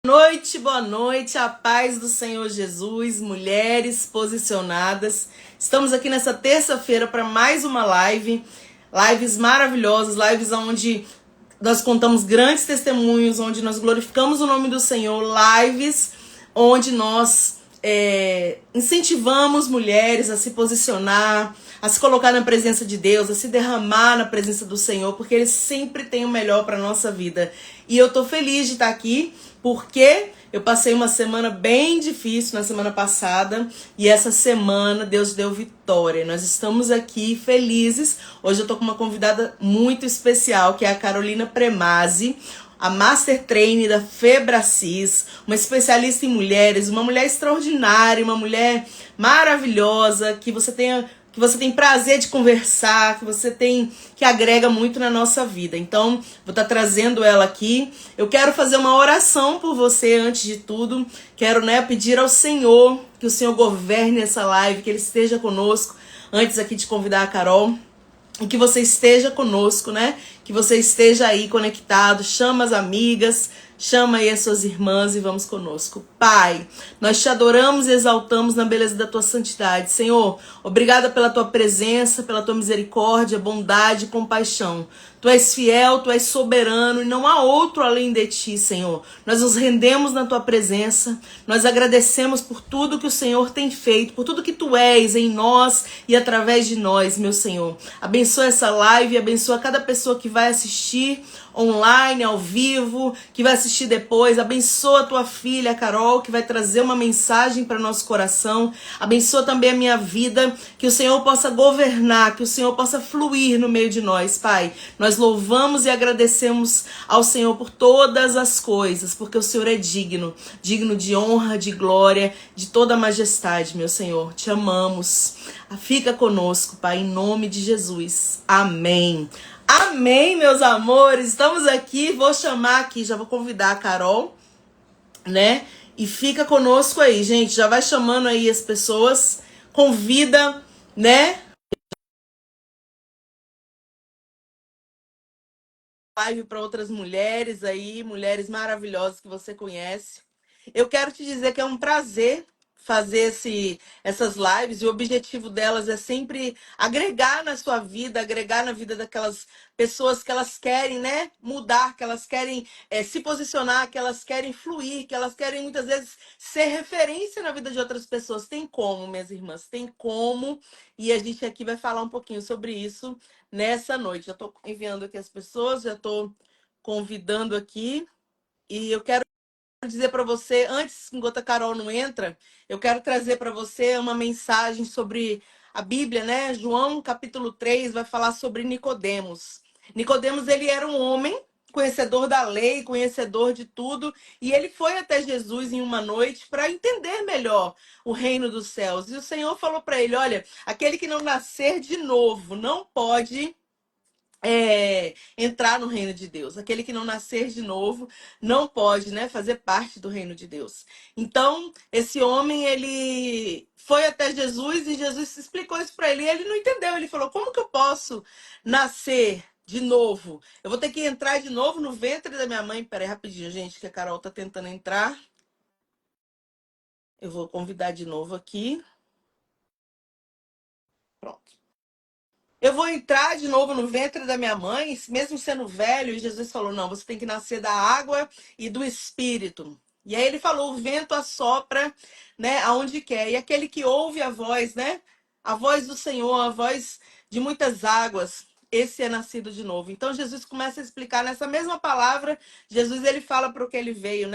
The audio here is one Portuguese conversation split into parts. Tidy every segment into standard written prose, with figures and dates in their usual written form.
Boa noite, a paz do Senhor Jesus, mulheres posicionadas. Estamos aqui nessa terça-feira para mais uma lives maravilhosas, lives onde nós contamos grandes testemunhos, onde nós glorificamos o nome do Senhor, lives onde nós incentivamos mulheres a se posicionar, a se colocar na presença de Deus, a se derramar na presença do Senhor, porque Ele sempre tem o melhor para a nossa vida. E eu tô feliz de estar aqui, porque eu passei uma semana bem difícil na semana passada, e essa semana Deus deu vitória. Nós estamos aqui felizes. Hoje eu tô com uma convidada muito especial, que é a Carolina Premazzi, a Master Trainer da Febracis, uma especialista em mulheres, uma mulher extraordinária, uma mulher maravilhosa, que você tem prazer de conversar, que agrega muito na nossa vida. Então, vou estar trazendo ela aqui. Eu quero fazer uma oração por você antes de tudo. Quero, pedir ao Senhor que o Senhor governe essa live, que Ele esteja conosco. Antes aqui de convidar a Carol, e que você esteja conosco, que você esteja aí conectado. Chama as amigas, chama aí as suas irmãs e vamos conosco. Pai, nós te adoramos e exaltamos na beleza da tua santidade. Senhor, obrigada pela tua presença, pela tua misericórdia, bondade e compaixão. Tu és fiel, tu és soberano e não há outro além de ti, Senhor. Nós nos rendemos na tua presença, nós agradecemos por tudo que o Senhor tem feito, por tudo que tu és em nós e através de nós, meu Senhor. Abençoa essa live, abençoa cada pessoa que vai assistir online, ao vivo, que vai assistir depois. Abençoa a tua filha, a Carol, que vai trazer uma mensagem para nosso coração. Abençoa também a minha vida, que o Senhor possa governar, que o Senhor possa fluir no meio de nós, Pai. Nós louvamos e agradecemos ao Senhor por todas as coisas, porque o Senhor é digno, digno de honra, de glória, de toda a majestade, meu Senhor. Te amamos. Fica conosco, Pai, em nome de Jesus. Amém. Amém, meus amores. Estamos aqui, vou chamar aqui, já vou convidar a Carol, E fica conosco aí, gente. Já vai chamando aí as pessoas, convida, Live para outras mulheres aí, mulheres maravilhosas que você conhece. Eu quero te dizer que é um prazer fazer essas lives, e o objetivo delas é sempre agregar na sua vida, agregar na vida daquelas pessoas que elas querem, mudar, que elas querem se posicionar, que elas querem fluir, que elas querem muitas vezes ser referência na vida de outras pessoas. Tem como, minhas irmãs, tem como, e a gente aqui vai falar um pouquinho sobre isso nessa noite. Já estou enviando aqui as pessoas, já estou convidando aqui, e eu quero dizer para você, antes, enquanto a Carol não entra, eu quero trazer para você uma mensagem sobre a Bíblia, João, capítulo 3, vai falar sobre Nicodemos. Nicodemos, ele era um homem conhecedor da lei, conhecedor de tudo, e ele foi até Jesus em uma noite para entender melhor o reino dos céus. E o Senhor falou para ele: olha, aquele que não nascer de novo não pode entrar no reino de Deus. Aquele que não nascer de novo não pode, fazer parte do reino de Deus. Então, esse homem, ele foi até Jesus e Jesus explicou isso para ele. E ele não entendeu. Ele falou: como que eu posso nascer de novo? Eu vou ter que entrar de novo no ventre da minha mãe. Peraí, rapidinho, gente, que a Carol tá tentando entrar. Eu vou convidar de novo aqui. Pronto. Eu vou entrar de novo no ventre da minha mãe, mesmo sendo velho. E Jesus falou: não, você tem que nascer da água e do espírito. E aí ele falou: o vento assopra, aonde quer. E aquele que ouve a voz, a voz do Senhor, a voz de muitas águas, esse é nascido de novo. Então Jesus começa a explicar nessa mesma palavra. Jesus, ele fala para o que ele veio,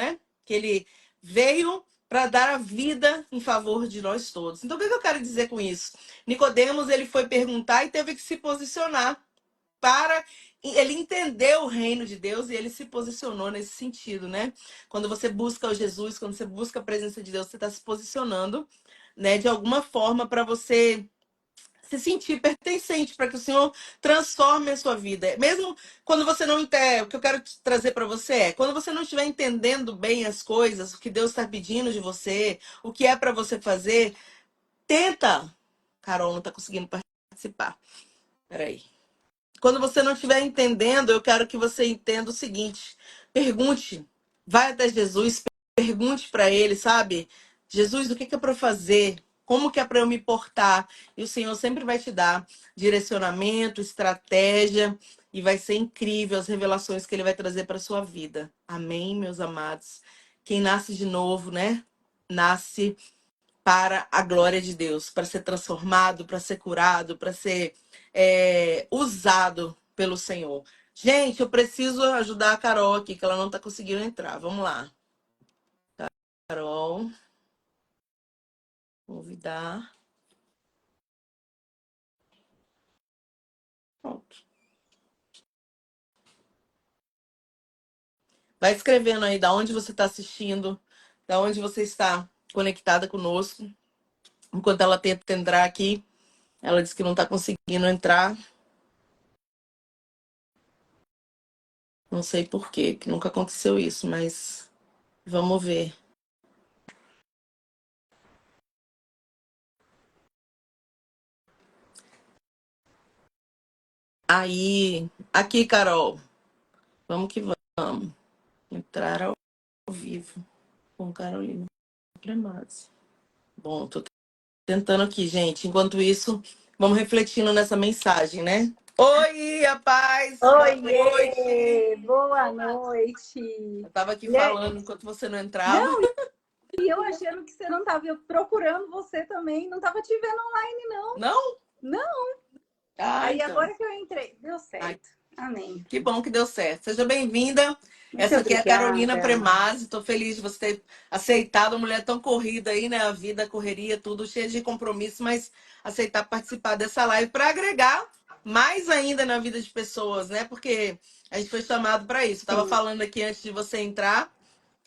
Que ele veio para dar a vida em favor de nós todos. Então, o que eu quero dizer com isso? Nicodemos, ele foi perguntar e teve que se posicionar para ele entender o reino de Deus, e ele se posicionou nesse sentido, Quando você busca o Jesus, quando você busca a presença de Deus, você está se posicionando, de alguma forma para você se sentir pertencente, para que o Senhor transforme a sua vida. Mesmo quando você não entende, o que eu quero trazer para você quando você não estiver entendendo bem as coisas, o que Deus está pedindo de você, o que é para você fazer, tenta. Carol não está conseguindo participar. Peraí. Quando você não estiver entendendo, eu quero que você entenda o seguinte: pergunte, vai até Jesus, pergunte para ele, sabe? Jesus, o que é para fazer? Como que é para eu me portar? E o Senhor sempre vai te dar direcionamento, estratégia, e vai ser incrível as revelações que ele vai trazer para sua vida. Amém, meus amados. Quem nasce de novo, né? Nasce para a glória de Deus, para ser transformado, para ser curado, para ser usado pelo Senhor. Gente, eu preciso ajudar a Carol aqui, que ela não está conseguindo entrar. Vamos lá. Carol, convidar. Pronto. Vai escrevendo aí da onde você está assistindo, da onde você está conectada conosco. Enquanto ela tenta entrar aqui, ela disse que não está conseguindo entrar. Não sei por quê, que nunca aconteceu isso, mas vamos ver. Aí, aqui, Carol. Vamos que vamos. Entrar ao vivo com Carolina Cremazzi. Bom, tô tentando aqui, gente. Enquanto isso, vamos refletindo nessa mensagem, né? Oi, a paz! Boa noite! Oiê! Boa noite! Eu tava aqui falando enquanto você não entrava. Não, e eu achando que você não estava, eu procurando você também, não estava te vendo online, não. Não? Não. Ah, Aí então. agora que eu entrei, deu certo. Ai, Amém. que bom que deu certo. Seja bem-vinda. Muito Essa aqui é a Carolina obrigada. Cremazzi. Estou feliz de você ter aceitado. Uma mulher tão corrida aí, né? A vida, a correria, tudo cheio de compromisso, mas aceitar participar dessa live para agregar mais ainda na vida de pessoas, né? Porque a gente foi chamado para isso. Estava Sim. falando aqui antes de você entrar.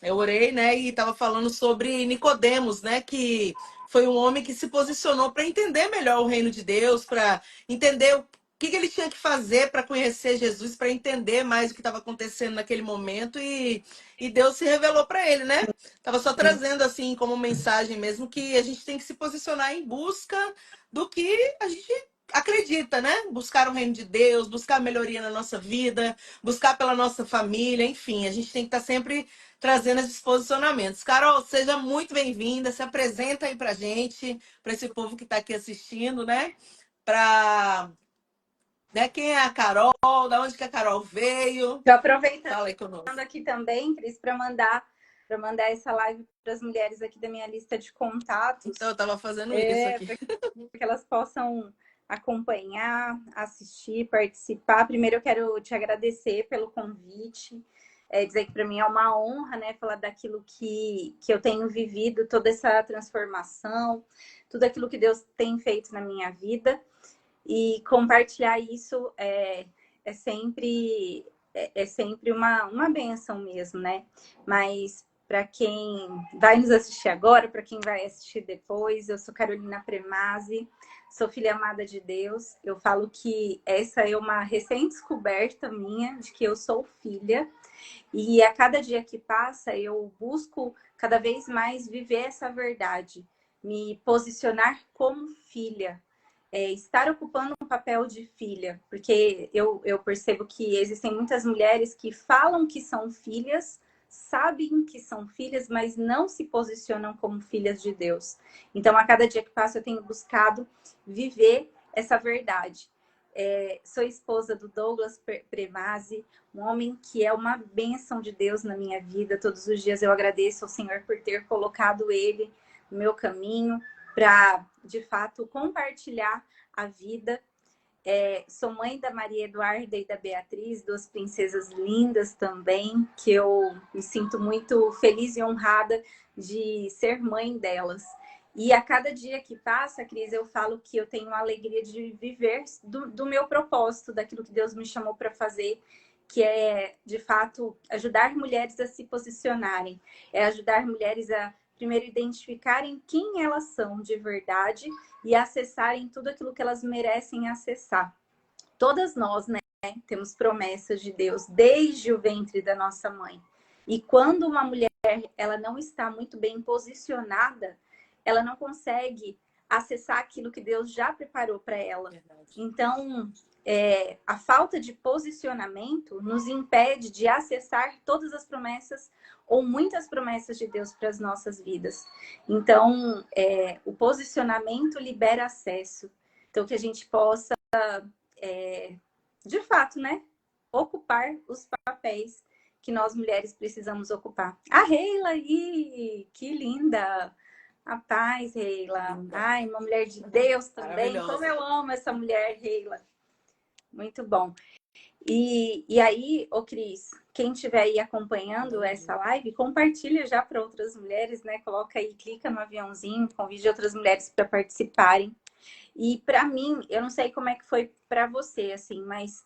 Eu orei, né, e estava falando sobre Nicodemos, né, que foi um homem que se posicionou para entender melhor o reino de Deus, para entender o que ele tinha que fazer para conhecer Jesus, para entender mais o que estava acontecendo naquele momento e Deus se revelou para ele, né? Tava só trazendo assim como mensagem mesmo que a gente tem que se posicionar em busca do que a gente acredita, né? Buscar o reino de Deus, buscar melhoria na nossa vida, buscar pela nossa família, enfim, a gente tem que estar sempre trazendo esses posicionamentos. Carol, seja muito bem-vinda, se apresenta aí pra gente, para esse povo que está aqui assistindo, né? Para, né, quem é a Carol, da onde que a Carol veio? Estou aproveitando Fala aí conosco. aqui também, Cris, para mandar essa live para as mulheres aqui da minha lista de contatos. Então, eu estava fazendo isso aqui. Para que elas possam acompanhar, assistir, participar. Primeiro eu quero te agradecer pelo convite, dizer que para mim é uma honra, né, falar daquilo que eu tenho vivido, toda essa transformação, tudo aquilo que Deus tem feito na minha vida, e compartilhar isso é sempre uma bênção mesmo, né? Mas para quem vai nos assistir agora, para quem vai assistir depois, eu sou Carolina Cremazzi, sou filha amada de Deus. Eu falo que essa é uma recém-descoberta minha, de que eu sou filha. E a cada dia que passa, eu busco cada vez mais viver essa verdade, me posicionar como filha, estar ocupando um papel de filha, porque eu percebo que existem muitas mulheres que falam que são filhas, sabem que são filhas, mas não se posicionam como filhas de Deus. Então, a cada dia que passa, eu tenho buscado viver essa verdade. Sou esposa do Douglas Cremazzi, um homem que é uma bênção de Deus na minha vida. Todos os dias eu agradeço ao Senhor por ter colocado ele no meu caminho para, de fato, compartilhar a vida. Sou mãe da Maria Eduarda e da Beatriz, duas princesas lindas também, que eu me sinto muito feliz e honrada de ser mãe delas. E a cada dia que passa, Cris, eu falo que eu tenho a alegria de viver do meu propósito, daquilo que Deus me chamou para fazer, que é, de fato, ajudar mulheres a se posicionarem, ajudar mulheres a, primeiro, identificarem quem elas são de verdade e acessarem tudo aquilo que elas merecem acessar. Todas nós, né, temos promessas de Deus desde o ventre da nossa mãe. E quando uma mulher ela não está muito bem posicionada, ela não consegue acessar aquilo que Deus já preparou para ela. Verdade. Então, a falta de posicionamento nos impede de acessar todas as promessas ou muitas promessas de Deus para as nossas vidas. Então, o posicionamento libera acesso. Então, que a gente possa, de fato, né, ocupar os papéis que nós mulheres precisamos ocupar. A Reila aí, que linda! A paz, Reila. Ai, uma mulher de Deus também. Como eu amo essa mulher, Reila. Muito bom. E aí, ô Cris, quem estiver aí acompanhando essa live, compartilha já para outras mulheres, né? Coloca aí, clica no aviãozinho, convide outras mulheres para participarem. E para mim, eu não sei como é que foi para você, assim, mas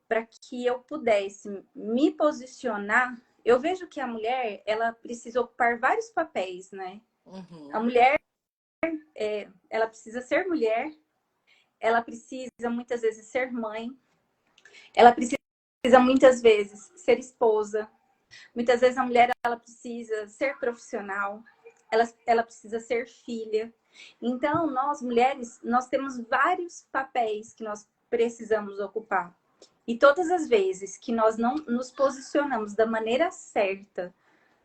para que eu pudesse me posicionar, eu vejo que a mulher, ela precisa ocupar vários papéis, né? Uhum. A mulher, ela precisa ser mulher, ela precisa muitas vezes ser mãe, ela precisa muitas vezes ser esposa, muitas vezes a mulher ela precisa ser profissional, ela precisa ser filha. Então, nós mulheres, nós temos vários papéis que nós precisamos ocupar. E todas as vezes que nós não nos posicionamos da maneira certa,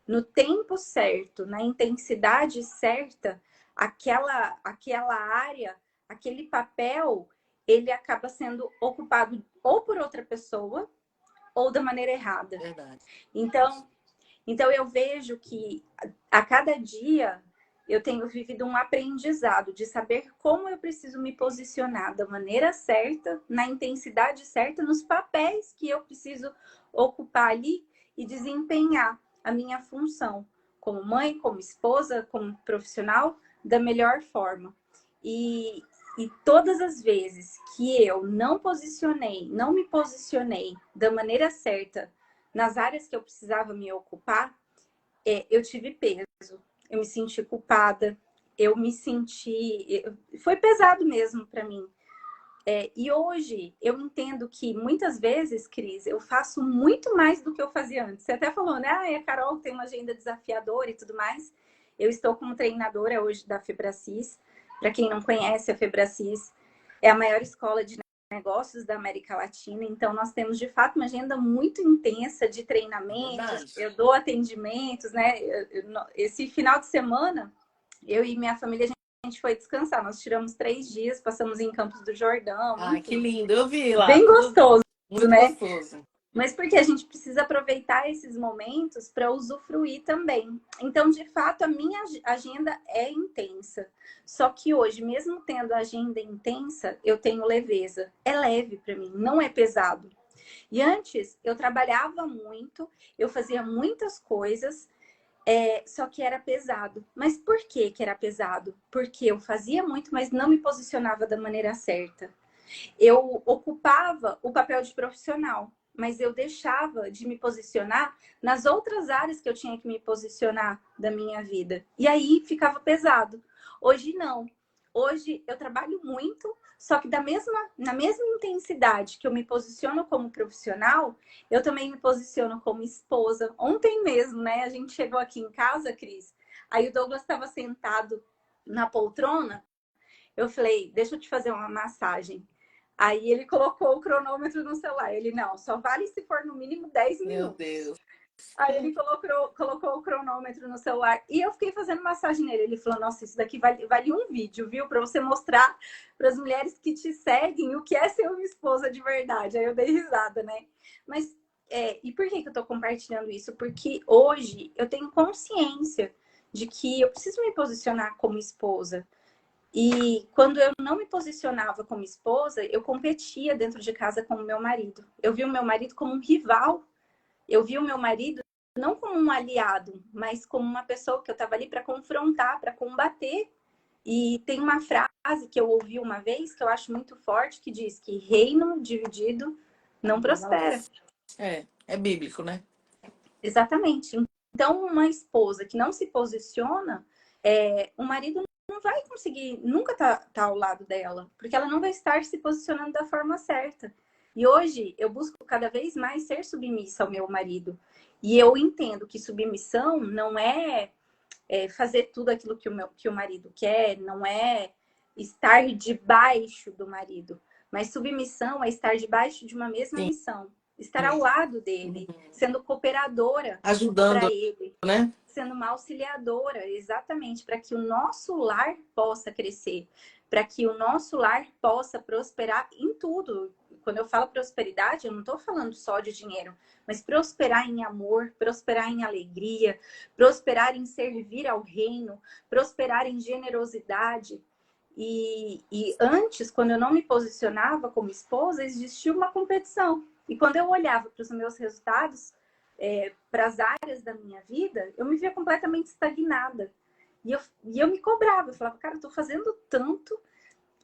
no tempo certo, na intensidade certa, aquela área, aquele papel, ele acaba sendo ocupado ou por outra pessoa ou da maneira errada. Verdade. Então eu vejo que a cada dia eu tenho vivido um aprendizado de saber como eu preciso me posicionar da maneira certa, na intensidade certa, nos papéis que eu preciso ocupar ali e desempenhar a minha função como mãe, como esposa, como profissional, da melhor forma. E todas as vezes que eu não me posicionei da maneira certa nas áreas que eu precisava me ocupar, eu tive peso, eu me senti culpada, foi pesado mesmo para mim. E hoje eu entendo que muitas vezes, Cris, eu faço muito mais do que eu fazia antes. Você até falou, né? A Carol tem uma agenda desafiadora e tudo mais. Eu estou como treinadora hoje da Febracis. Para quem não conhece, a Febracis é a maior escola de negócios da América Latina. Então, nós temos, de fato, uma agenda muito intensa de treinamentos. Eu dou atendimentos, né? Esse final de semana, eu e minha família, a gente foi descansar. Nós tiramos 3 dias, passamos em Campos do Jordão. Ai, que lindo. Eu vi lá. Bem gostoso, muito né? Gostoso. Mas porque a gente precisa aproveitar esses momentos para usufruir também. Então, de fato, a minha agenda é intensa. Só que hoje, mesmo tendo a agenda intensa, eu tenho leveza. É leve para mim, não é pesado. E antes, eu trabalhava muito, eu fazia muitas coisas, só que era pesado. Mas por que era pesado? Porque eu fazia muito, mas não me posicionava da maneira certa. Eu ocupava o papel de profissional, mas eu deixava de me posicionar nas outras áreas que eu tinha que me posicionar da minha vida. E aí ficava pesado. Hoje não. Hoje eu trabalho muito, só que na mesma intensidade que eu me posiciono como profissional, eu também me posiciono como esposa. Ontem mesmo, né? A gente chegou aqui em casa, Cris. Aí o Douglas estava sentado na poltrona. Eu falei, deixa eu te fazer uma massagem. Aí ele colocou o cronômetro no celular. Ele, não, só vale se for no mínimo 10 minutos. Meu Deus. Aí ele colocou o cronômetro no celular e eu fiquei fazendo massagem nele. Ele falou, nossa, isso daqui vale um vídeo, viu? Para você mostrar para as mulheres que te seguem o que é ser uma esposa de verdade. Aí eu dei risada, né? Mas, e por que eu tô compartilhando isso? Porque hoje eu tenho consciência de que eu preciso me posicionar como esposa. E quando eu não me posicionava como esposa, eu competia dentro de casa com o meu marido. Eu vi o meu marido como um rival. Eu vi o meu marido não como um aliado, mas como uma pessoa que eu estava ali para confrontar, para combater. E tem uma frase que eu ouvi uma vez que eu acho muito forte, que diz que reino dividido não prospera. É bíblico, né? Exatamente. Então, uma esposa que não se posiciona, o marido não vai conseguir nunca tá ao lado dela, porque ela não vai estar se posicionando da forma certa. E hoje eu busco cada vez mais ser submissa ao meu marido. E eu entendo que submissão não é, fazer tudo aquilo que o marido quer, não é estar debaixo do marido, Mas submissão é estar debaixo de uma mesma Sim. missão, estar ao lado dele, sendo cooperadora para Ajudando, ele, né? sendo uma auxiliadora, exatamente, para que o nosso lar possa crescer, para que o nosso lar possa prosperar em tudo. Quando eu falo prosperidade, eu não estou falando só de dinheiro, mas prosperar em amor, prosperar em alegria, prosperar em servir ao reino, prosperar em generosidade. E antes, quando eu não me posicionava como esposa, existia uma competição. E quando eu olhava para os meus resultados, para as áreas da minha vida, eu me via completamente estagnada. E eu me cobrava, eu falava, cara, eu tô fazendo tanto,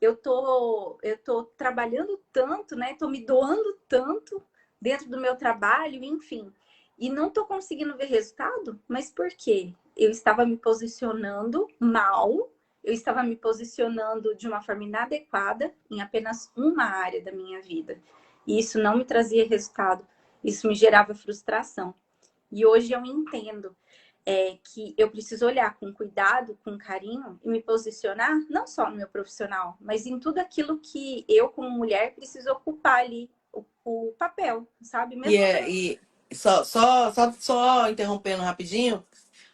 eu tô trabalhando tanto, né? Tô me doando tanto dentro do meu trabalho, enfim. E não tô conseguindo ver resultado, mas por quê? Eu estava me posicionando mal, eu estava me posicionando de uma forma inadequada em apenas uma área da minha vida. E isso não me trazia resultado, isso me gerava frustração. E hoje eu entendo que eu preciso olhar com cuidado, com carinho e me posicionar não só no meu profissional, mas em tudo aquilo que eu, como mulher, preciso ocupar ali o papel, sabe? E, Mesmo é, e só interrompendo rapidinho,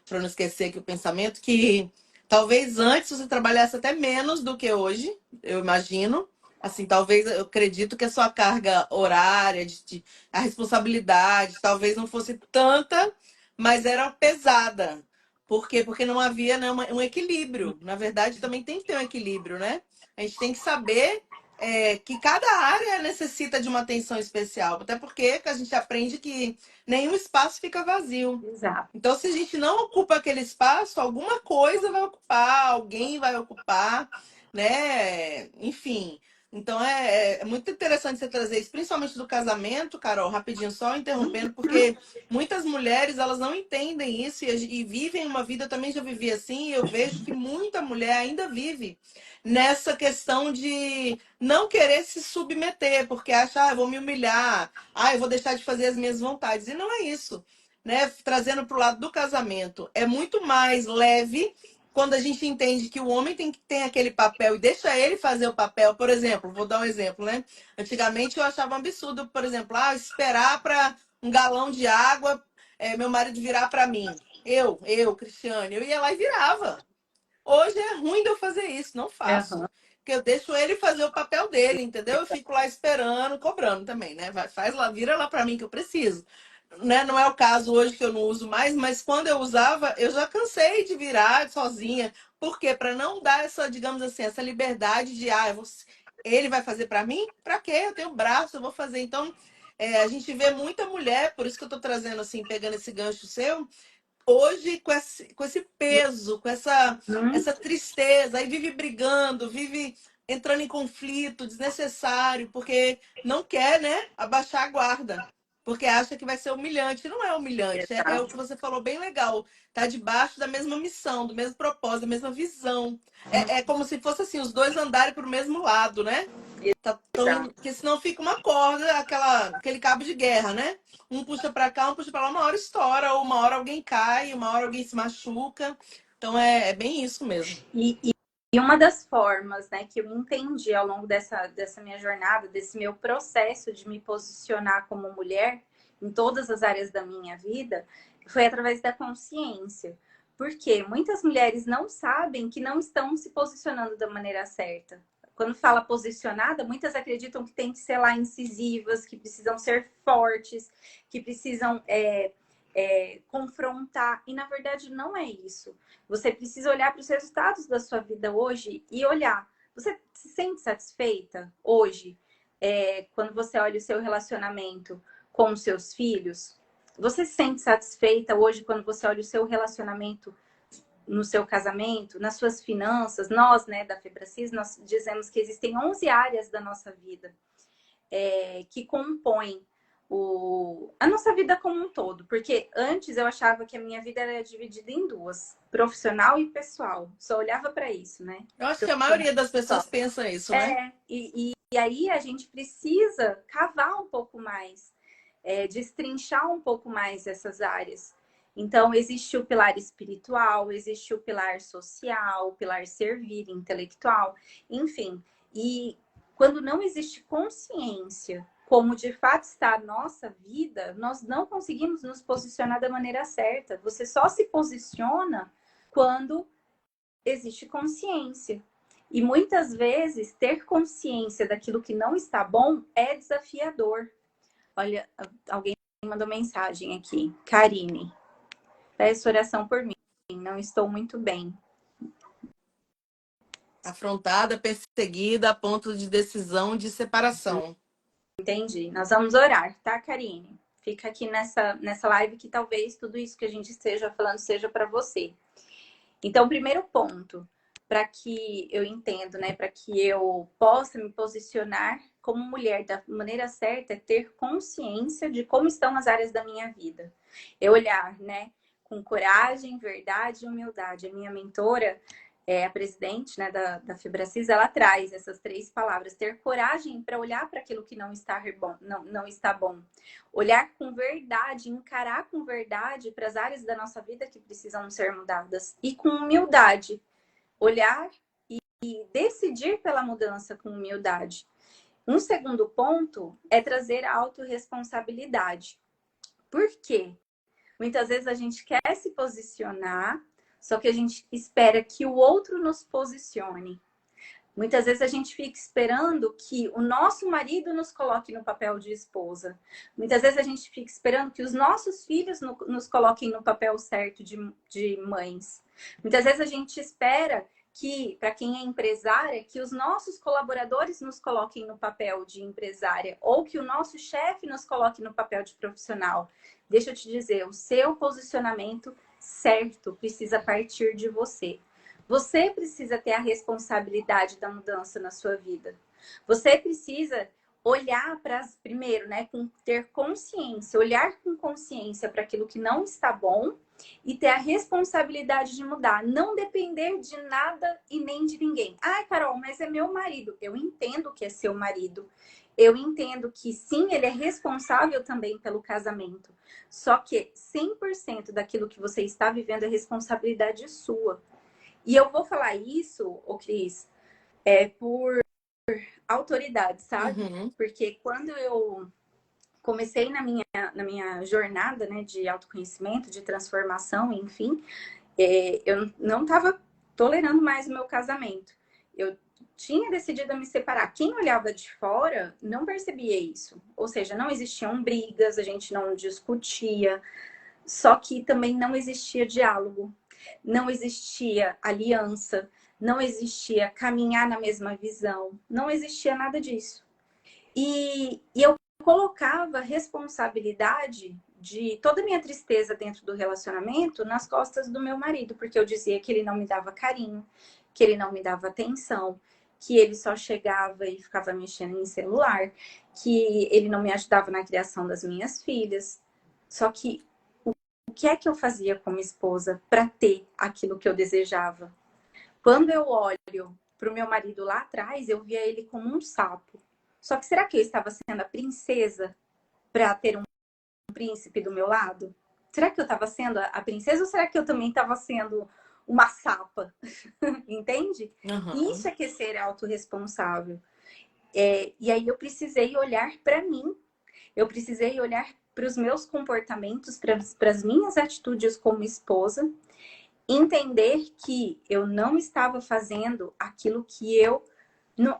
para não esquecer aqui o pensamento, que talvez antes você trabalhasse até menos do que hoje, eu imagino. Assim, talvez eu acredito que a sua carga horária, a responsabilidade, talvez não fosse tanta, mas era pesada. Por quê? Porque não havia, né, um equilíbrio. Na verdade, também tem que ter um equilíbrio, né? A gente tem que saber que cada área necessita de uma atenção especial. Até porque a gente aprende que nenhum espaço fica vazio. exato. Então, se a gente não ocupa aquele espaço, alguma coisa vai ocupar, alguém vai ocupar, né? Enfim. Então, é muito interessante você trazer isso, principalmente do casamento, Carol, rapidinho, só interrompendo, porque muitas mulheres, elas não entendem isso e vivem uma vida, eu também já vivi assim, e eu vejo que muita mulher ainda vive nessa questão de não querer se submeter, porque acha, eu vou me humilhar, eu vou deixar de fazer as minhas vontades. E não é isso, né? Trazendo para o lado do casamento, é muito mais leve quando a gente entende que o homem tem aquele papel e deixa ele fazer o papel. Por exemplo, vou dar um exemplo, né? Antigamente eu achava um absurdo, por exemplo, esperar para um galão de água meu marido virar para mim. Cristiane, eu ia lá e virava. Hoje é ruim de eu fazer isso, não Uhum. faço. Porque eu deixo ele fazer o papel dele, entendeu? Eu fico lá esperando, cobrando também, né? Faz lá, vira lá para mim que eu preciso. Né? Não é o caso hoje que eu não uso mais, mas quando eu usava, eu já cansei de virar sozinha. Por quê? Para não dar essa, digamos assim, essa liberdade de, ele vai fazer para mim? Para quê? Eu tenho braço, eu vou fazer. Então, a gente vê muita mulher, por isso que eu tô trazendo assim, pegando esse gancho seu, hoje com esse peso, com essa tristeza, aí vive brigando, vive entrando em conflito desnecessário, porque não quer, né, abaixar a guarda, porque acha que vai ser humilhante. Não é humilhante, é o que Exato. você falou bem legal. Tá debaixo da mesma missão, do mesmo propósito, da mesma visão. É como se fosse assim, os dois andarem para o mesmo lado, né? Tão indo, Exato. porque senão fica uma corda, aquele cabo de guerra, né? Um puxa para cá, um puxa para lá, uma hora estoura, ou uma hora alguém cai, uma hora alguém se machuca. Então é bem isso mesmo. E uma das formas, né, que eu entendi ao longo dessa minha jornada, desse meu processo de me posicionar como mulher em todas as áreas da minha vida, foi através da consciência. Porque muitas mulheres não sabem que não estão se posicionando da maneira certa. Quando fala posicionada, muitas acreditam que tem que ser lá incisivas, que precisam ser fortes, que precisam confrontar. E na verdade não é isso. Você precisa olhar para os resultados da sua vida hoje e olhar. Você se sente satisfeita hoje quando você olha o seu relacionamento com os seus filhos? Você se sente satisfeita hoje quando você olha o seu relacionamento no seu casamento, nas suas finanças? Nós, né, da Febracis, nós dizemos que existem 11 áreas da nossa vida que compõem a nossa vida como um todo. Porque antes eu achava que a minha vida era dividida em duas, profissional e pessoal. Só olhava para isso, né? Eu acho que a Profissional maioria das e pessoal. pessoas pensa isso, né? E aí a gente precisa cavar um pouco mais, destrinchar um pouco mais essas áreas. Então, existe o pilar espiritual, existe o pilar social, o pilar servir, intelectual, enfim. E quando não existe consciência como de fato está a nossa vida, nós não conseguimos nos posicionar da maneira certa. Você só se posiciona quando existe consciência. E muitas vezes ter consciência daquilo que não está bom é desafiador. Olha, alguém mandou mensagem aqui. Karine, peço oração por mim. Não estou muito bem. Afrontada, perseguida, a ponto de decisão de separação. Entendi. Nós vamos orar, tá, Karine? Fica aqui nessa live que talvez tudo isso que a gente esteja falando seja para você. Então, primeiro ponto, para que eu entenda, né, para que eu possa me posicionar como mulher da maneira certa, é ter consciência de como estão as áreas da minha vida. Eu olhar, né, com coragem, verdade e humildade. A minha mentora, a presidente, né, da Fibracis, ela traz essas 3 palavras: ter coragem para olhar para aquilo que não está bom, não está bom. Olhar com verdade, encarar com verdade para as áreas da nossa vida que precisam ser mudadas. E com humildade, olhar e decidir pela mudança com humildade. Um segundo ponto é trazer a autorresponsabilidade. Por quê? Muitas vezes a gente quer se posicionar, só que a gente espera que o outro nos posicione. Muitas vezes a gente fica esperando que o nosso marido nos coloque no papel de esposa. Muitas vezes a gente fica esperando que os nossos filhos nos coloquem no papel certo de mães. Muitas vezes a gente espera que, para quem é empresária, que os nossos colaboradores nos coloquem no papel de empresária ou que o nosso chefe nos coloque no papel de profissional. Deixa eu te dizer, o seu posicionamento certo precisa partir de você. Você precisa ter a responsabilidade da mudança na sua vida. Você precisa olhar para primeiro, né, com ter consciência, olhar com consciência para aquilo que não está bom e ter a responsabilidade de mudar, não depender de nada e nem de ninguém. Ai, Carol, mas é meu marido. Eu entendo que é seu marido. Eu entendo que sim, ele é responsável também pelo casamento. Só que 100% daquilo que você está vivendo é responsabilidade sua. E eu vou falar isso, ô Cris, por autoridade, sabe? Uhum. Porque quando eu comecei na minha jornada, né, de autoconhecimento, de transformação, enfim, eu não estava tolerando mais o meu casamento. Eu tinha decidido me separar. Quem olhava de fora não percebia isso. Ou seja, não existiam brigas, a gente não discutia, só que também não existia diálogo. Não existia aliança, não existia caminhar na mesma visão, não existia nada disso. E eu colocava responsabilidade de toda a minha tristeza dentro do relacionamento nas costas do meu marido, porque eu dizia que ele não me dava carinho, que ele não me dava atenção, que ele só chegava e ficava mexendo em celular, que ele não me ajudava na criação das minhas filhas. Só que o que é que eu fazia como esposa para ter aquilo que eu desejava? Quando eu olho para o meu marido lá atrás, eu via ele como um sapo. Só que será que eu estava sendo a princesa para ter um príncipe do meu lado? Será que eu estava sendo a princesa ou será que eu também estava sendo uma sapa? Entende? Uhum. Isso é que é ser autorresponsável. E aí eu precisei olhar para mim. Eu precisei olhar para os meus comportamentos, para as minhas atitudes como esposa, entender que eu não estava fazendo aquilo que eu...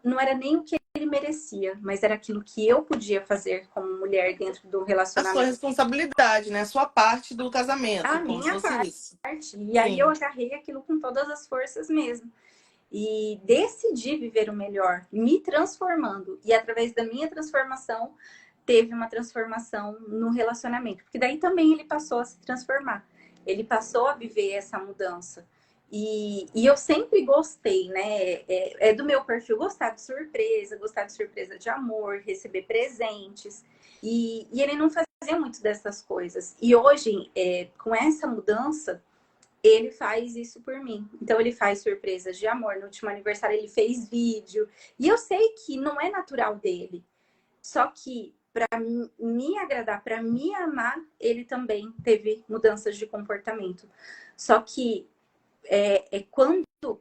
Não era nem o que ele merecia, mas era aquilo que eu podia fazer como mulher dentro do A sua relacionamento. responsabilidade, né? A sua parte do A casamento, como se minha fosse isso. parte. E aí eu Sim. agarrei aquilo com todas as forças mesmo. E decidi viver o melhor, me transformando. E através da minha transformação, teve uma transformação no relacionamento. Porque daí também ele passou a se transformar. Ele passou a viver essa mudança. E eu sempre gostei, né? É do meu perfil gostar de surpresa de amor, receber presentes. E ele não fazia muito dessas coisas. E hoje, com essa mudança, ele faz isso por mim. Então, ele faz surpresas de amor. No último aniversário, ele fez vídeo. E eu sei que não é natural dele. Só que, para me agradar, para me amar, ele também teve mudanças de comportamento. Só que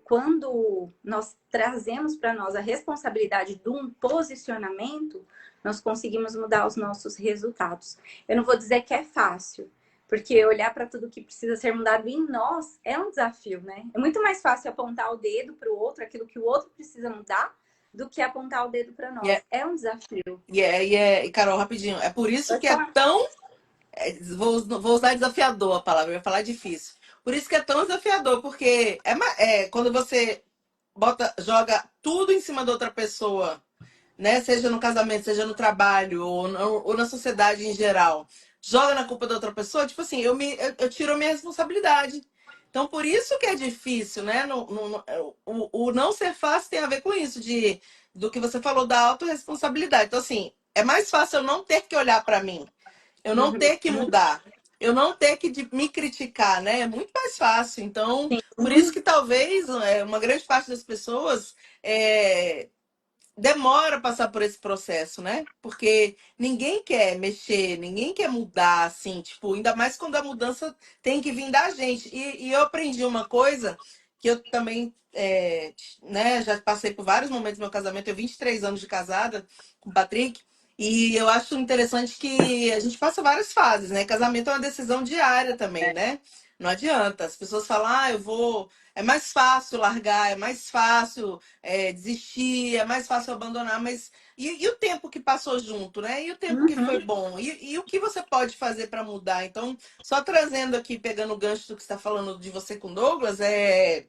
quando nós trazemos para nós a responsabilidade de um posicionamento, nós conseguimos mudar os nossos resultados. Eu não vou dizer que é fácil, porque olhar para tudo que precisa ser mudado em nós é um desafio, né? É muito mais fácil apontar o dedo para o outro, aquilo que o outro precisa mudar, do que apontar o dedo para E, nós. É um desafio. e, Carol, rapidinho, é por isso Pode que é falar. tão. Vou usar desafiador a palavra, eu ia falar difícil. Por isso que é tão desafiador, porque quando você joga tudo em cima da outra pessoa, né? Seja no casamento, seja no trabalho, ou na sociedade em geral, joga na culpa da outra pessoa, tipo assim, eu tiro a minha responsabilidade. Então, por isso que é difícil, né? O não ser fácil tem a ver com isso, do que você falou da autorresponsabilidade. Então, assim, é mais fácil eu não ter que olhar para mim, eu não Uhum. ter que mudar, eu não ter que me criticar, né? É muito mais fácil. Então, por isso Sim. que talvez uma grande parte das pessoas demora a passar por esse processo, né? Porque ninguém quer mexer, ninguém quer mudar, assim, tipo, ainda mais quando a mudança tem que vir da gente. E eu aprendi uma coisa que eu também, né, já passei por vários momentos do meu casamento, eu tenho 23 anos de casada com o Patrick, e eu acho interessante que a gente passa várias fases, né? Casamento é uma decisão diária também, né? Não adianta. As pessoas falam, eu vou. É mais fácil largar, é mais fácil desistir, é mais fácil abandonar, mas e o tempo que passou junto, né? E o tempo que foi Uhum. bom? E o que você pode fazer para mudar? Então, só trazendo aqui, pegando o gancho do que você está falando de você com Douglas, é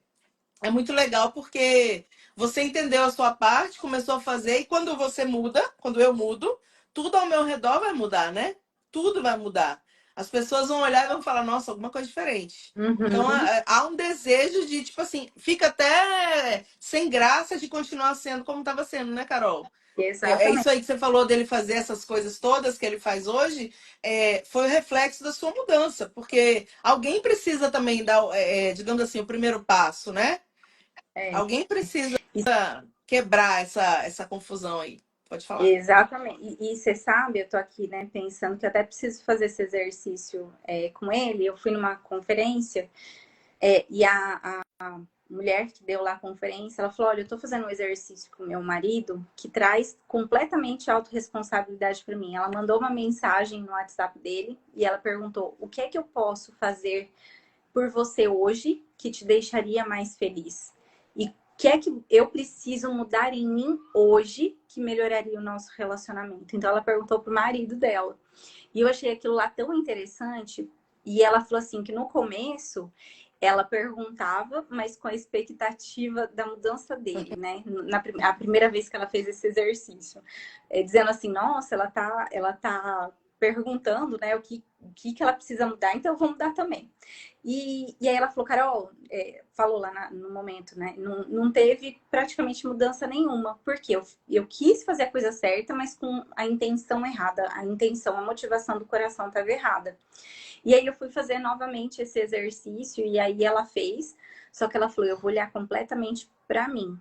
muito legal porque você entendeu a sua parte, começou a fazer, e quando você muda, quando eu mudo, tudo ao meu redor vai mudar, né? Tudo vai mudar. As pessoas vão olhar e vão falar, nossa, alguma coisa diferente. Então Uhum. há um desejo de, tipo assim, fica até sem graça de continuar sendo como estava sendo, né, Carol? É Exatamente. isso aí que você falou dele fazer essas coisas todas que ele faz hoje, foi o reflexo da sua mudança, porque alguém precisa também dar, digamos assim, o primeiro passo, né? É. Alguém precisa quebrar essa confusão aí. Pode falar. Exatamente. E você sabe, eu tô aqui, né, pensando que eu até preciso fazer esse exercício com ele. Eu fui numa conferência e a mulher que deu lá a conferência, ela falou: olha, eu tô fazendo um exercício com meu marido que traz completamente autorresponsabilidade para mim. Ela mandou uma mensagem no WhatsApp dele e ela perguntou: o que é que eu posso fazer por você hoje que te deixaria mais feliz? E o que é que eu preciso mudar em mim hoje que melhoraria o nosso relacionamento? Então ela perguntou pro marido dela. E eu achei aquilo lá tão interessante. E ela falou assim que no começo ela perguntava, mas com a expectativa da mudança dele, né? A primeira vez que ela fez esse exercício, dizendo assim, nossa, ela tá perguntando, né, o que ela precisa mudar, então eu vou mudar também. E aí ela falou, Carol, falou lá no momento, né? Não teve praticamente mudança nenhuma, porque eu quis fazer a coisa certa, mas com a intenção errada, a motivação do coração estava errada. E aí eu fui fazer novamente esse exercício, e aí ela fez, só que ela falou, eu vou olhar completamente para mim.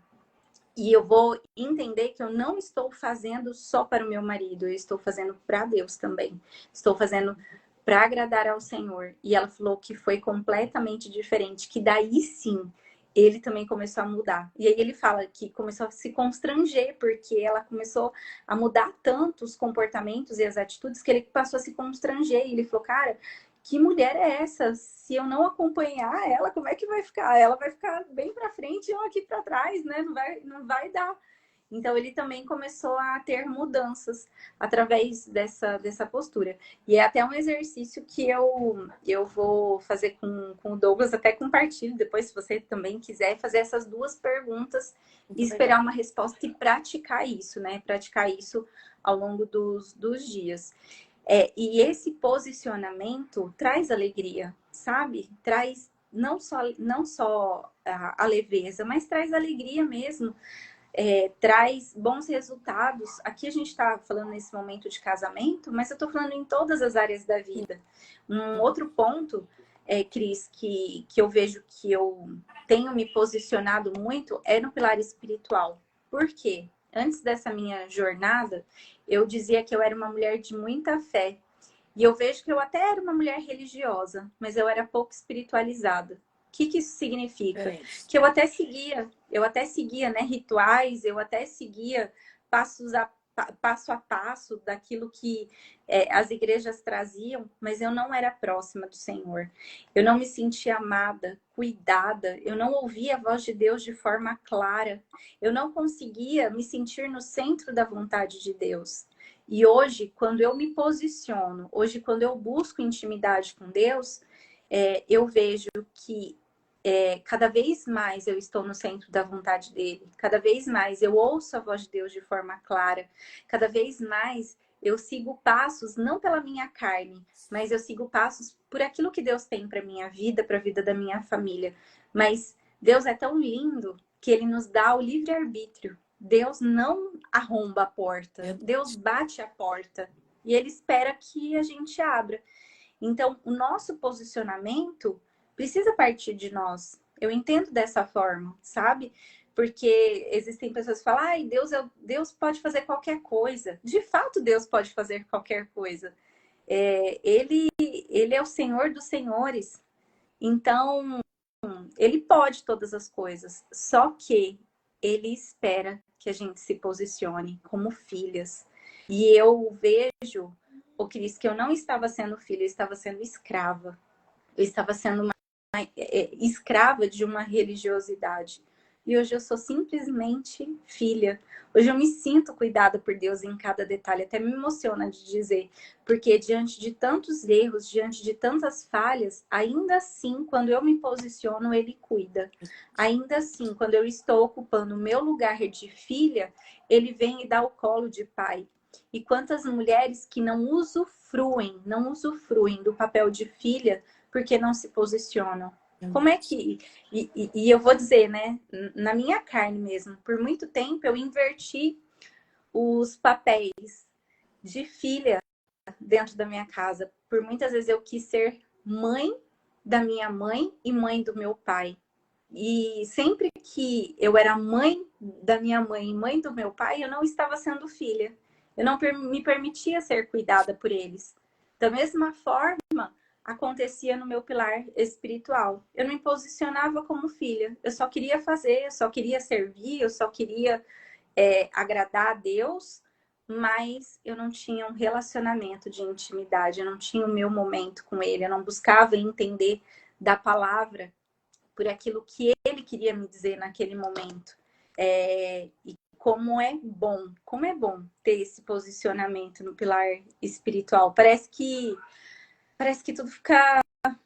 E eu vou entender que eu não estou fazendo só para o meu marido, eu estou fazendo para Deus também. Estou fazendo para agradar ao Senhor. E ela falou que foi completamente diferente, que daí sim ele também começou a mudar. E aí ele fala que começou a se constranger, porque ela começou a mudar tanto os comportamentos e as atitudes que ele passou a se constranger. E ele falou, cara, que mulher é essa? Se eu não acompanhar ela, como é que vai ficar? Ela vai ficar bem para frente e eu aqui para trás, né? Não vai dar. Então ele também começou a ter mudanças através dessa postura. E é até um exercício que eu vou fazer com o Douglas, até compartilho depois, se você também quiser, fazer essas duas perguntas e Muito esperar legal. uma resposta e praticar isso, né? Praticar isso ao longo dos dias. E esse posicionamento traz alegria, sabe? Traz não só a leveza, mas traz alegria mesmo, traz bons resultados. Aqui a gente está falando nesse momento de casamento, mas eu estou falando em todas as áreas da vida. Um outro ponto, Cris, que eu vejo que eu tenho me posicionado muito é no pilar espiritual. Por quê? Antes dessa minha jornada, eu dizia que eu era uma mulher de muita fé. E eu vejo que eu até era uma mulher religiosa, mas eu era pouco espiritualizada. que isso significa? É isso. Que eu até seguia, né, rituais, eu até seguia passo a passo daquilo que as igrejas traziam, mas eu não era próxima do Senhor. Eu não me sentia amada, cuidada, eu não ouvia a voz de Deus de forma clara, eu não conseguia me sentir no centro da vontade de Deus. E hoje, quando eu me posiciono, hoje, quando eu busco intimidade com Deus, eu vejo que cada vez mais eu estou no centro da vontade dele, cada vez mais eu ouço a voz de Deus de forma clara, cada vez mais eu sigo passos, não pela minha carne, mas eu sigo passos por aquilo que Deus tem para minha vida, para a vida da minha família. Mas Deus é tão lindo que ele nos dá o livre-arbítrio. Deus não arromba a porta, Deus bate a porta e ele espera que a gente abra. Então, o nosso posicionamento precisa partir de nós. Eu entendo dessa forma, sabe? Porque existem pessoas que falam, ai, Deus pode fazer qualquer coisa. De fato, Deus pode fazer qualquer coisa. Ele é o Senhor dos senhores. Então, ele pode todas as coisas. Só que ele espera que a gente se posicione como filhas. E eu vejo, o Cris, que eu não estava sendo filha, eu estava sendo escrava. Eu estava sendo uma escrava de uma religiosidade. E hoje eu sou simplesmente filha. Hoje eu me sinto cuidada por Deus em cada detalhe. Até me emociona de dizer. Porque diante de tantos erros, diante de tantas falhas, ainda assim, quando eu me posiciono, Ele cuida. Ainda assim, quando eu estou ocupando o meu lugar de filha, Ele vem e dá o colo de pai. E quantas mulheres que não usufruem do papel de filha porque não se posicionam. Como é que... E eu vou dizer, né? Na minha carne mesmo, por muito tempo eu inverti os papéis de filha dentro da minha casa. Por muitas vezes eu quis ser mãe da minha mãe e mãe do meu pai. E sempre que eu era mãe da minha mãe e mãe do meu pai, eu não estava sendo filha. Eu não me permitia ser cuidada por eles. Da mesma forma, acontecia no meu pilar espiritual. Eu não me posicionava como filha. Eu só queria fazer, eu só queria servir, eu só queria agradar a Deus, mas eu não tinha um relacionamento de intimidade, eu não tinha o meu momento com Ele, eu não buscava entender da palavra por aquilo que Ele queria me dizer naquele momento. E como é bom ter esse posicionamento no pilar espiritual. Parece que tudo fica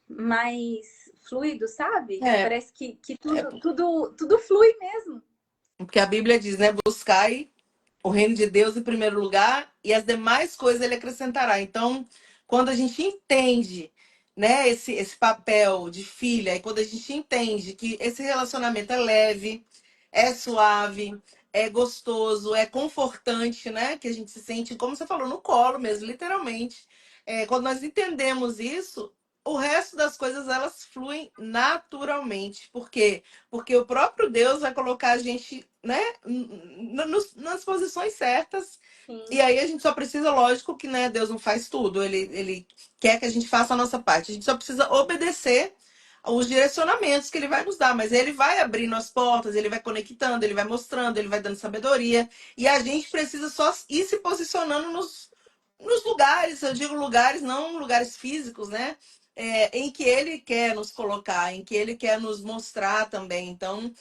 mais fluido, sabe? É, Parece que tudo flui mesmo. porque a Bíblia diz, né? Buscai o reino de Deus em primeiro lugar e as demais coisas ele acrescentará. Então, quando a gente entende, né, esse papel de filha, e quando a gente entende que esse relacionamento é leve, é suave, é gostoso, é confortante, né, que a gente se sente, como você falou, no colo mesmo, literalmente. Quando nós entendemos isso, o resto das coisas elas fluem naturalmente. Por quê? Porque o próprio Deus vai colocar a gente, né, nas posições certas. Sim. E aí a gente só precisa, lógico que, né, Deus não faz tudo. Ele quer que a gente faça a nossa parte. A gente só precisa obedecer os direcionamentos que ele vai nos dar. Mas ele vai abrindo as portas, ele vai conectando, ele vai mostrando, ele vai dando sabedoria. E a gente precisa só ir se posicionando nos lugares, eu digo lugares, não lugares físicos, né? Em que ele quer nos colocar, em que ele quer nos mostrar também. Então,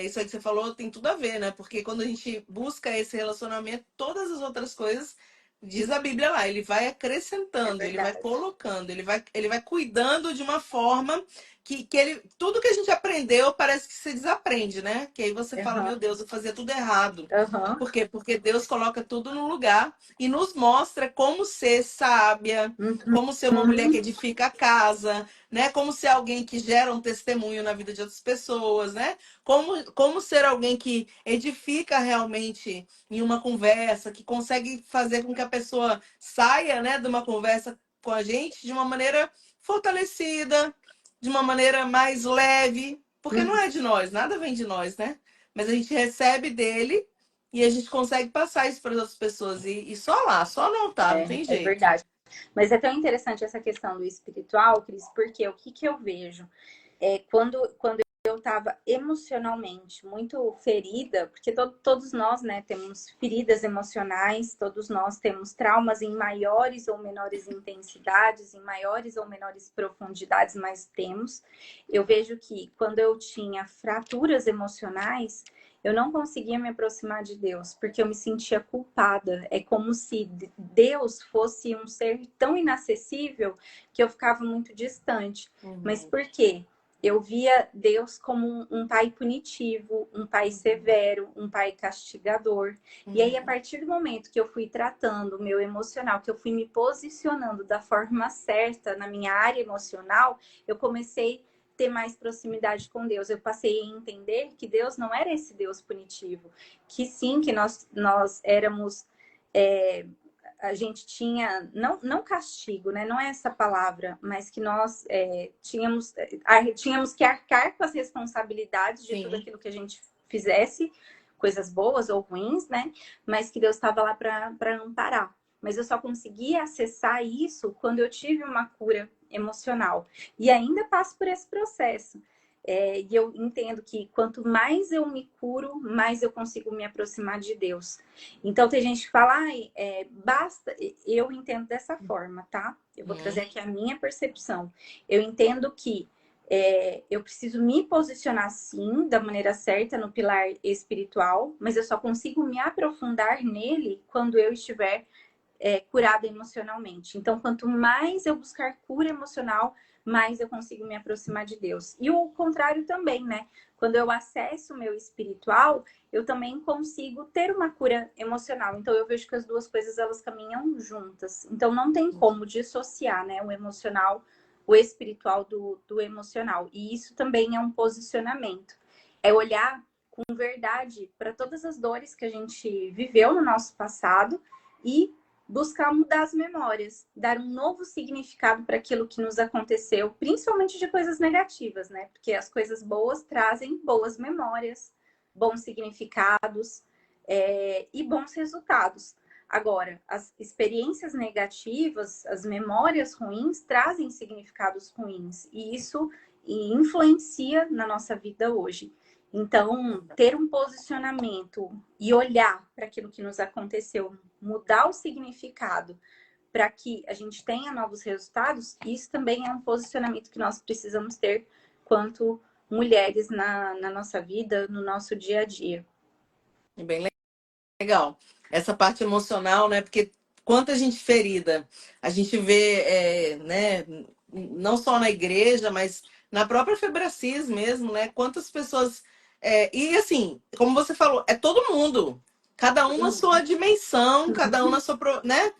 isso aí que você falou tem tudo a ver, né? Porque quando a gente busca esse relacionamento, todas as outras coisas, diz a Bíblia lá, ele vai acrescentando, ele vai colocando, ele vai cuidando de uma forma que ele, tudo que a gente aprendeu parece que se desaprende, né? Que aí você fala, meu Deus, eu fazia tudo errado. Por quê? Porque Deus coloca tudo no lugar e nos mostra como ser sábia, como ser uma mulher que edifica a casa, né? Como ser alguém que gera um testemunho na vida de outras pessoas, né? Como ser alguém que edifica realmente em uma conversa, que consegue fazer com que a pessoa saia, né, de uma conversa com a gente de uma maneira fortalecida, de uma maneira mais leve, porque não é de nós, nada vem de nós, né? Mas a gente recebe dele e a gente consegue passar isso para as outras pessoas. E só lá, só no altar, não tem É jeito. verdade. Mas é tão interessante essa questão do espiritual, Cris, porque o que eu vejo? Quando eu estava emocionalmente muito ferida, porque todos nós, né, temos feridas emocionais, todos nós temos traumas em maiores ou menores intensidades, em maiores ou menores profundidades, mas temos. Eu vejo que quando eu tinha fraturas emocionais, eu não conseguia me aproximar de Deus, porque eu me sentia culpada. É como se Deus fosse um ser tão inacessível que eu ficava muito distante. Mas por quê? Eu via Deus como um pai punitivo, um pai severo, um pai castigador. E aí, a partir do momento que eu fui tratando o meu emocional, que eu fui me posicionando da forma certa na minha área emocional, eu comecei a ter mais proximidade com Deus. Eu passei a entender que Deus não era esse Deus punitivo, que sim, que nós éramos... a gente tinha, não castigo, né? Não é essa palavra, mas que nós tínhamos que arcar com as responsabilidades de tudo aquilo que a gente fizesse, coisas boas ou ruins, né? Mas que Deus estava lá para amparar. Mas eu só conseguia acessar isso quando eu tive uma cura emocional. E ainda passo por esse processo. E eu entendo que quanto mais eu me curo, mais eu consigo me aproximar de Deus. Então, tem gente que fala, basta. Eu entendo dessa forma, tá? Eu vou trazer aqui a minha percepção. Eu entendo que eu preciso me posicionar, sim, da maneira certa no pilar espiritual, mas eu só consigo me aprofundar nele quando eu estiver curada emocionalmente. Então, quanto mais eu buscar cura emocional, mais eu consigo me aproximar de Deus. E o contrário também, né? Quando eu acesso o meu espiritual, eu também consigo ter uma cura emocional. Então, eu vejo que as duas coisas, elas caminham juntas. Então, não tem como dissociar, né? O emocional, o espiritual do emocional. E isso também é um posicionamento. É olhar com verdade para todas as dores que a gente viveu no nosso passado e buscar mudar as memórias, dar um novo significado para aquilo que nos aconteceu, principalmente de coisas negativas, né? Porque as coisas boas trazem boas memórias, bons significados e bons resultados. Agora, as experiências negativas, as memórias ruins, trazem significados ruins, e isso influencia na nossa vida hoje. Então, ter um posicionamento e olhar para aquilo que nos aconteceu, mudar o significado para que a gente tenha novos resultados, isso também é um posicionamento que nós precisamos ter quanto mulheres na nossa vida, no nosso dia a dia. Bem legal. Essa parte emocional, né? Porque quanta gente ferida a gente vê, né? Não só na igreja, mas na própria Febracis mesmo, né? Quantas pessoas. E assim, como você falou, é todo mundo. Cada um na sua dimensão, cada um na sua, né?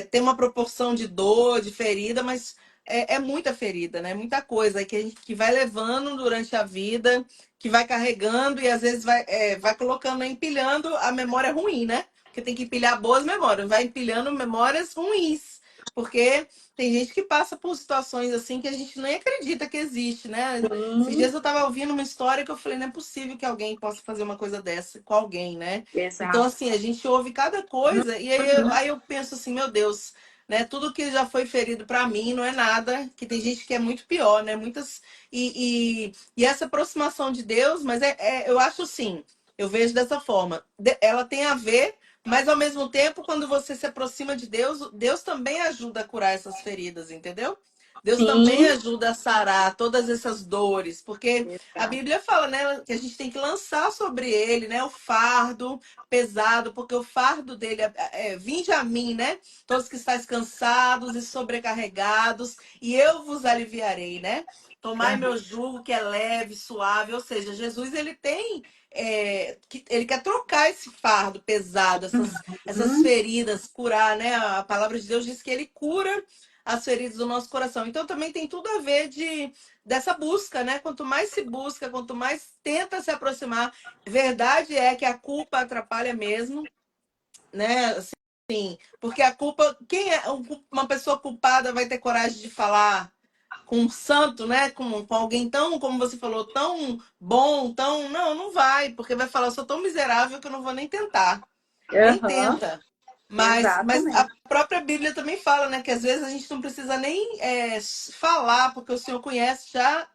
Tem uma proporção de dor, de ferida, mas é muita ferida, né? Muita coisa que a gente que vai levando durante a vida, que vai carregando e às vezes vai colocando, empilhando a memória ruim, né? Porque tem que empilhar boas memórias, vai empilhando memórias ruins. Porque tem gente que passa por situações assim que a gente nem acredita que existe, né? Esses dias eu estava ouvindo uma história que eu falei, não é possível que alguém possa fazer uma coisa dessa com alguém, né? Então, Exato. assim, a gente ouve cada coisa e aí eu penso assim, meu Deus, né? Tudo que já foi ferido para mim não é nada, que tem gente que é muito pior, né? Muitas. E essa aproximação de Deus, mas eu acho assim, eu vejo dessa forma. Ela tem a ver, mas ao mesmo tempo, quando você se aproxima de Deus, Deus também ajuda a curar essas feridas, entendeu? Deus também Sim, ajuda a sarar todas essas dores, porque a exato. Bíblia fala, né, que a gente tem que lançar sobre ele, né, o fardo pesado, porque o fardo dele vinde a mim, né, todos que estáis cansados e sobrecarregados, e eu vos aliviarei, né? Tomai meu jugo que é leve, suave, ou seja, Jesus ele tem ele quer trocar esse fardo pesado, essas Uhum. feridas, curar, né? A palavra de Deus diz que ele cura as feridas do nosso coração. Então também tem tudo a ver dessa busca, né? Quanto mais se busca, quanto mais tenta se aproximar, verdade é que a culpa atrapalha mesmo, né? Assim, porque a culpa, quem é uma pessoa culpada vai ter coragem de falar com um santo, né? Com alguém tão, como você falou, tão bom, tão. Não, não vai, porque vai falar, eu sou tão miserável que eu não vou nem tentar. Nem Uhum. tenta. Mas a Exatamente. própria Bíblia também fala, né? Que às vezes a gente não precisa nem falar, porque o Senhor conhece já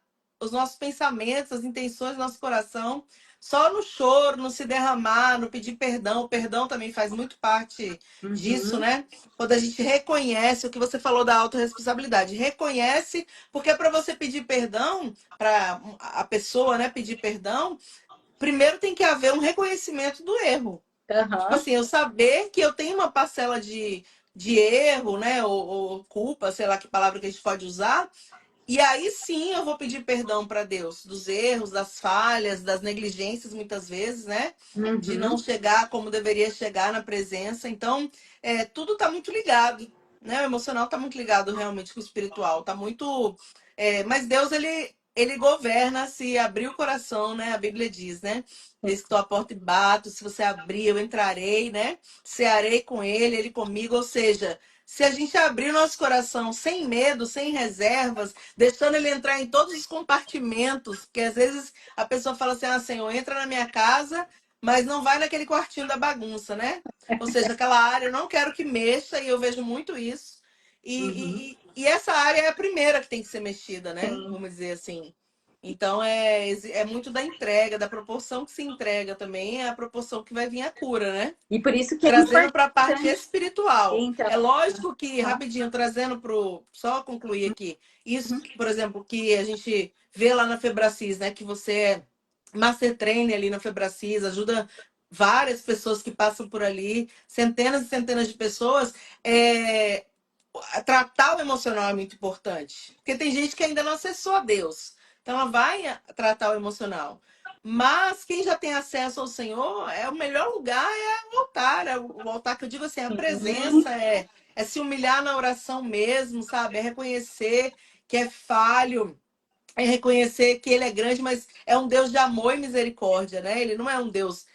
os nossos pensamentos, as intenções do nosso coração, só no choro, no se derramar, no pedir perdão. O perdão também faz muito parte disso, Uhum. né? Quando a gente reconhece o que você falou da autorresponsabilidade, reconhece, porque para você pedir perdão, para a pessoa, né, pedir perdão, primeiro tem que haver um reconhecimento do erro. Tipo Aham. assim, eu saber que eu tenho uma parcela de erro, né? Ou culpa, sei lá que palavra que a gente pode usar, e aí sim eu vou pedir perdão para Deus dos erros, das falhas, das negligências, muitas vezes, né? De não Uhum. chegar como deveria chegar na presença. Então, tudo está muito ligado, né? O emocional está muito ligado realmente com o espiritual. Tá muito. Mas Deus, ele governa se abrir o coração, né? A Bíblia diz, né? Eis que estou à porta e bato, se você abrir, eu entrarei, né? Cearei com ele comigo. Ou seja, se a gente abrir o nosso coração sem medo, sem reservas, deixando ele entrar em todos os compartimentos, porque às vezes a pessoa fala assim, ah, Senhor, entra na minha casa, mas não vai naquele quartinho da bagunça, né? Ou seja, aquela área eu não quero que mexa, e eu vejo muito isso. Uhum. E essa área é a primeira que tem que ser mexida, né? Sim. Vamos dizer assim. Então é muito da entrega, da proporção que se entrega também, é a proporção que vai vir a cura, né? E por isso que é Trazendo para a parte importante. espiritual. Então, É lógico que, aham. rapidinho, trazendo para o. Só concluir aqui. Isso, por exemplo, que a gente vê lá na Febracis, né? Que você é master trainer ali na Febracis, ajuda várias pessoas que passam por ali, centenas e centenas de pessoas. É, tratar o emocional é muito importante. Porque tem gente que ainda não acessou a Deus. Então ela vai tratar o emocional. Mas quem já tem acesso ao Senhor, o melhor lugar é o altar. É o altar que eu digo assim, a presença, Sim. é se humilhar na oração mesmo, sabe? É reconhecer que é falho, é reconhecer que ele é grande, mas é um Deus de amor e misericórdia, né? Ele não é um Deus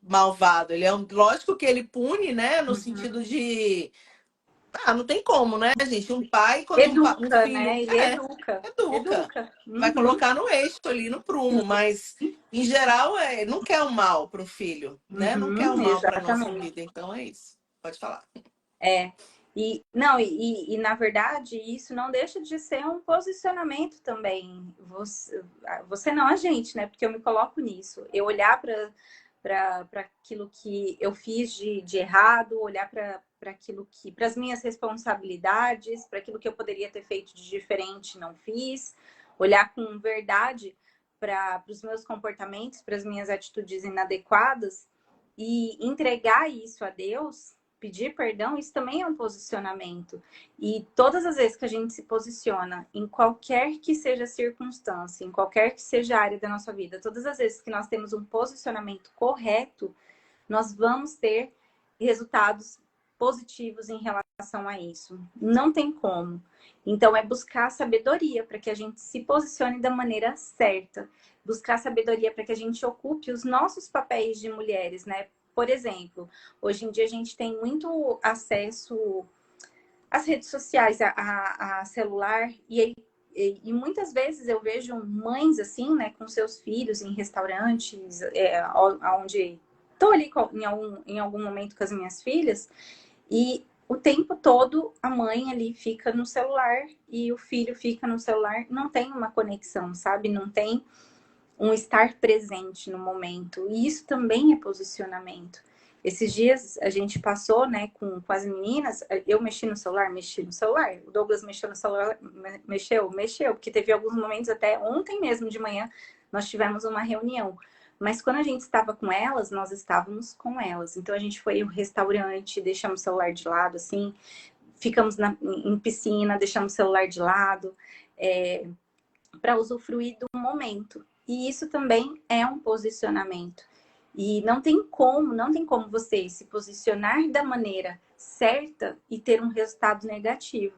malvado. Ele é lógico que ele pune, né? No Uhum. sentido de não tem como, né, gente? Um pai, quando um Educa, filho. né? Ele educa. Educa. Educa. Vai Uhum. colocar no eixo ali, no prumo, mas em geral não quer o mal para o filho, né? Não quer o Uhum. mal para nossa Exatamente. vida. Então é isso. Pode falar. É. E não, na verdade, isso não deixa de ser um posicionamento também. Você não, a gente, né? Porque eu me coloco nisso. Eu olhar para aquilo que eu fiz de errado, olhar para aquilo que, para as minhas responsabilidades, para aquilo que eu poderia ter feito de diferente, não fiz, olhar com verdade para os meus comportamentos, para as minhas atitudes inadequadas e entregar isso a Deus, pedir perdão, isso também é um posicionamento. E todas as vezes que a gente se posiciona, em qualquer que seja a circunstância, em qualquer que seja a área da nossa vida, todas as vezes que nós temos um posicionamento correto, nós vamos ter resultados positivos em relação a isso. Não tem como. Então, é buscar sabedoria para que a gente se posicione da maneira certa. Buscar sabedoria para que a gente ocupe os nossos papéis de mulheres, né? Por exemplo, hoje em dia a gente tem muito acesso às redes sociais, a celular, e muitas vezes eu vejo mães assim, né, com seus filhos em restaurantes, onde estou ali em algum momento com as minhas filhas, e o tempo todo a mãe ali fica no celular e o filho fica no celular, não tem uma conexão, sabe? Não tem um estar presente no momento. E isso também é posicionamento. Esses dias a gente passou, né, com as meninas, eu mexi no celular, o Douglas mexeu no celular, mexeu, porque teve alguns momentos, até ontem mesmo de manhã, nós tivemos uma reunião. Mas quando a gente estava com elas, nós estávamos com elas. Então a gente foi ao restaurante, deixamos o celular de lado, assim, ficamos em piscina, deixamos o celular de lado, para usufruir do momento. E isso também é um posicionamento. E não tem como você se posicionar da maneira certa e ter um resultado negativo.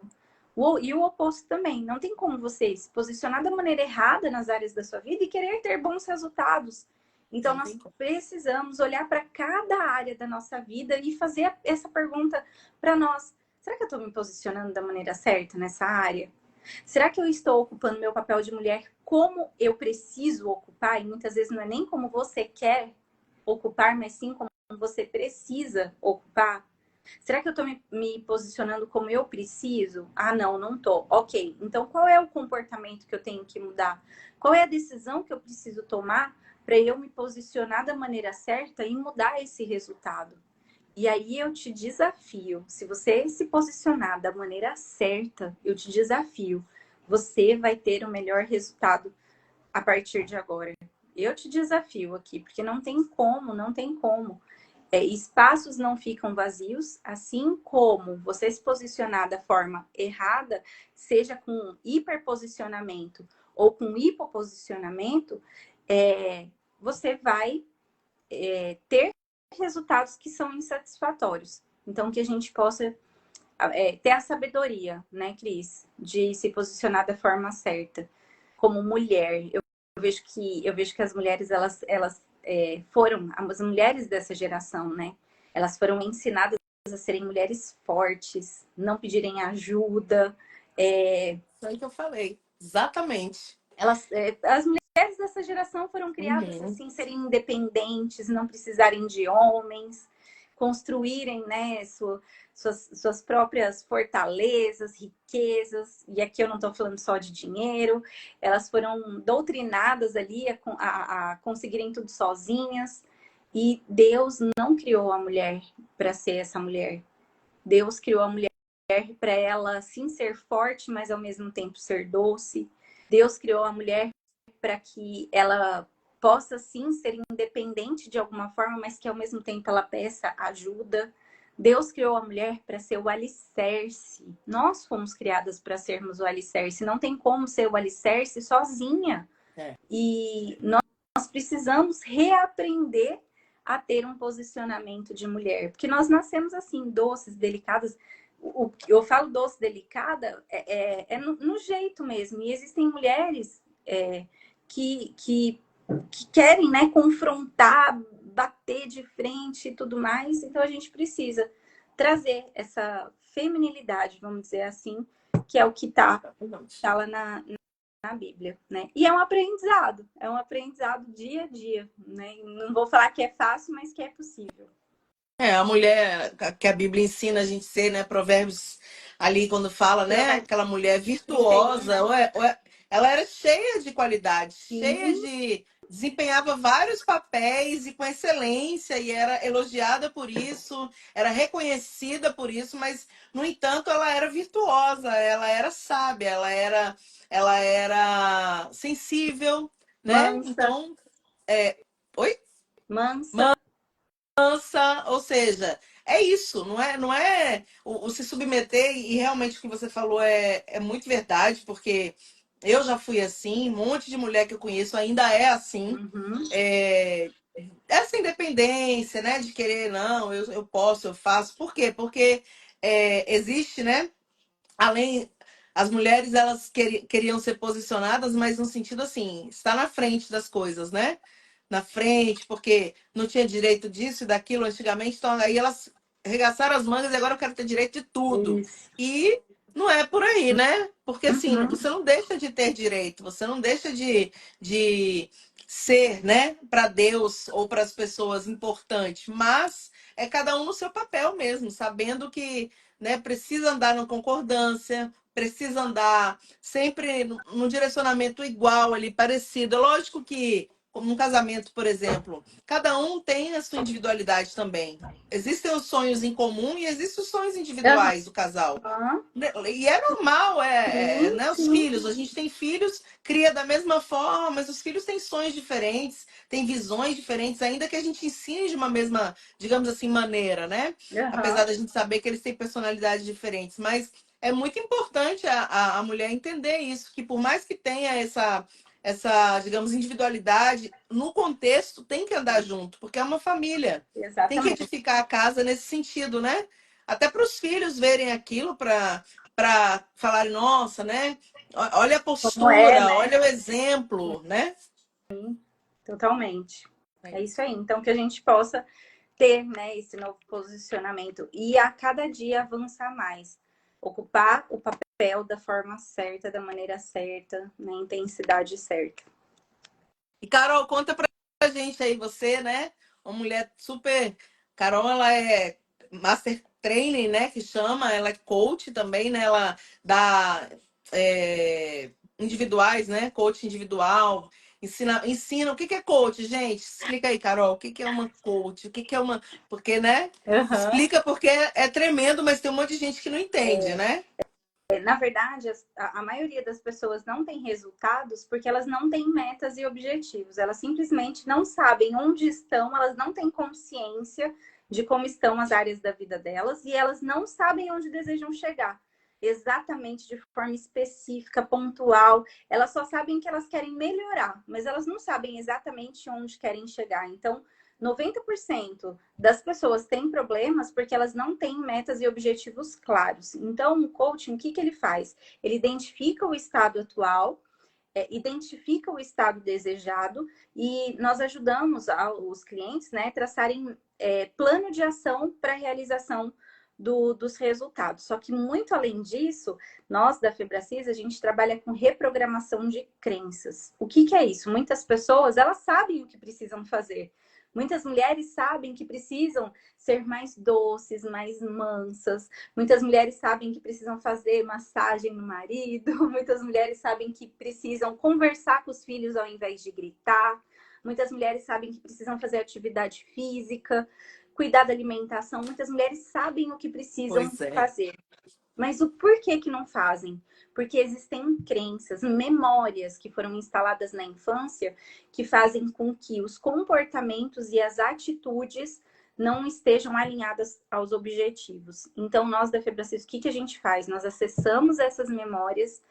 E o oposto também. Não tem como você se posicionar da maneira errada nas áreas da sua vida e querer ter bons resultados. Então, Não nós tem como. precisamos olhar para cada área da nossa vida e fazer essa pergunta para nós: será que eu estou me posicionando da maneira certa nessa área? Será que eu estou ocupando meu papel de mulher como eu preciso ocupar? E muitas vezes não é nem como você quer ocupar, mas sim como você precisa ocupar. Será que eu tô me posicionando como eu preciso? Ah, não, não tô. Ok, então qual é o comportamento que eu tenho que mudar? Qual é a decisão que eu preciso tomar para eu me posicionar da maneira certa e mudar esse resultado? E aí eu te desafio, se você se posicionar da maneira certa, eu te desafio, você vai ter o melhor resultado a partir de agora. Eu te desafio aqui, porque não tem como, não tem como. Espaços não ficam vazios, assim como você se posicionar da forma errada, seja com hiperposicionamento ou com hipoposicionamento, você vai ter resultados que são insatisfatórios. Então, que a gente possa ter a sabedoria, né, Cris, de se posicionar da forma certa. Como mulher, eu vejo que as mulheres elas foram as mulheres dessa geração, né? Elas foram ensinadas a serem mulheres fortes, não pedirem ajuda. Isso aí que eu falei. Exatamente. As mulheres dessa geração foram criadas Uhum. assim, serem independentes, não precisarem de homens, construírem, né, suas próprias fortalezas, riquezas. E aqui eu não estou falando só de dinheiro. Elas foram doutrinadas ali a conseguirem tudo sozinhas. E Deus não criou a mulher para ser essa mulher. Deus criou a mulher para ela sim ser forte, mas ao mesmo tempo ser doce. Deus criou a mulher para que ela possa sim ser independente de alguma forma, mas que ao mesmo tempo ela peça ajuda. Deus criou a mulher para ser o alicerce. Nós fomos criadas para sermos o alicerce. Não tem como ser o alicerce sozinha. É. E nós precisamos reaprender a ter um posicionamento de mulher, porque nós nascemos assim, doces, delicadas. Eu falo doce, delicada, no jeito mesmo. E existem mulheres que querem, né, confrontar, bater de frente e tudo mais. Então a gente precisa trazer essa feminilidade, vamos dizer assim, que é o que está lá na Bíblia, né? E é um aprendizado dia a dia, né? Não vou falar que é fácil, mas que é possível. A mulher que a Bíblia ensina a gente ser, né? Provérbios ali quando fala, né? Provérbios Aquela mulher 31, virtuosa, né? ela era cheia de qualidades, cheia Sim, de desempenhava vários papéis e com excelência e era elogiada por isso, era reconhecida por isso, mas no entanto ela era virtuosa, ela era sábia, ela era sensível, né? mansa, Então, oi? mansa. Ou seja, é isso, não é o se submeter e realmente o que você falou é muito verdade, porque eu já fui assim, um monte de mulher que eu conheço ainda é assim. Uhum. É, essa independência, né, de querer, não, eu posso, eu faço. Por quê? Porque existe, né? Além, as mulheres elas queriam ser posicionadas, mas no sentido assim, estar na frente das coisas, né? Na frente, porque não tinha direito disso e daquilo antigamente, então aí elas arregaçaram as mangas e agora eu quero ter direito de tudo. Isso. E não é por aí, né? Porque assim, Uhum. você não deixa de ter direito, você não deixa de ser, né, para Deus ou para as pessoas importante, mas é cada um no seu papel mesmo, sabendo que, né, precisa andar na concordância, precisa andar sempre num direcionamento igual ali, parecido. É lógico que, como num casamento, por exemplo, cada um tem a sua individualidade também. Existem os sonhos em comum e existem os sonhos individuais do casal. Uhum. E é normal, Sim, né? Os sim. filhos, a gente tem filhos, cria da mesma forma, mas os filhos têm sonhos diferentes, têm visões diferentes, ainda que a gente ensine de uma mesma, digamos assim, maneira, né? Apesar Uhum. da gente saber que eles têm personalidades diferentes, mas é muito importante a mulher entender isso, que por mais que tenha essa, digamos, individualidade, no contexto tem que andar junto, porque é uma família. Tem que Exatamente. edificar a casa nesse sentido, né? Até para os filhos verem aquilo, para falarem, nossa, né? Olha a Como é, postura, né? olha o exemplo, né? Totalmente. É É isso isso. aí. Então, que a gente possa ter, né, esse novo posicionamento e a cada dia avançar mais. Ocupar o papel da forma certa, da maneira certa, na intensidade certa. E Carol, conta pra gente aí, você, né? Uma mulher super. Carol, ela é master training, né, que chama, ela é coach também, né, ela dá individuais, né, coach individual, ensina, o que que é coach, gente? Explica aí, Carol, o que que é uma coach, o que que é uma, porque, né, Aham. explica porque é tremendo, mas tem um monte de gente que não entende, né? Na verdade, a maioria das pessoas não tem resultados porque elas não têm metas e objetivos. Elas simplesmente não sabem onde estão, elas não têm consciência de como estão as áreas da vida delas e elas não sabem onde desejam chegar. Exatamente de forma específica, pontual. Elas só sabem que elas querem melhorar, mas elas não sabem exatamente onde querem chegar. Então, 90% das pessoas têm problemas porque elas não têm metas e objetivos claros. Então, o coaching, o que que ele faz? Ele identifica o estado atual, identifica o estado desejado e nós ajudamos os clientes, né, a traçarem plano de ação para a realização dos resultados. Só que muito além disso, nós da Febracis, a gente trabalha com reprogramação de crenças. O que que é isso? Muitas pessoas, elas sabem o que precisam fazer. Muitas mulheres sabem que precisam ser mais doces, mais mansas. Muitas mulheres sabem que precisam fazer massagem no marido. Muitas mulheres sabem que precisam conversar com os filhos ao invés de gritar. Muitas mulheres sabem que precisam fazer atividade física, cuidar da alimentação. Muitas mulheres sabem o que precisam Pois é. fazer. Mas o porquê que não fazem? Porque existem crenças, memórias que foram instaladas na infância que fazem com que os comportamentos e as atitudes não estejam alinhadas aos objetivos. Então, nós da Febracis, o que a gente faz? Nós acessamos essas memórias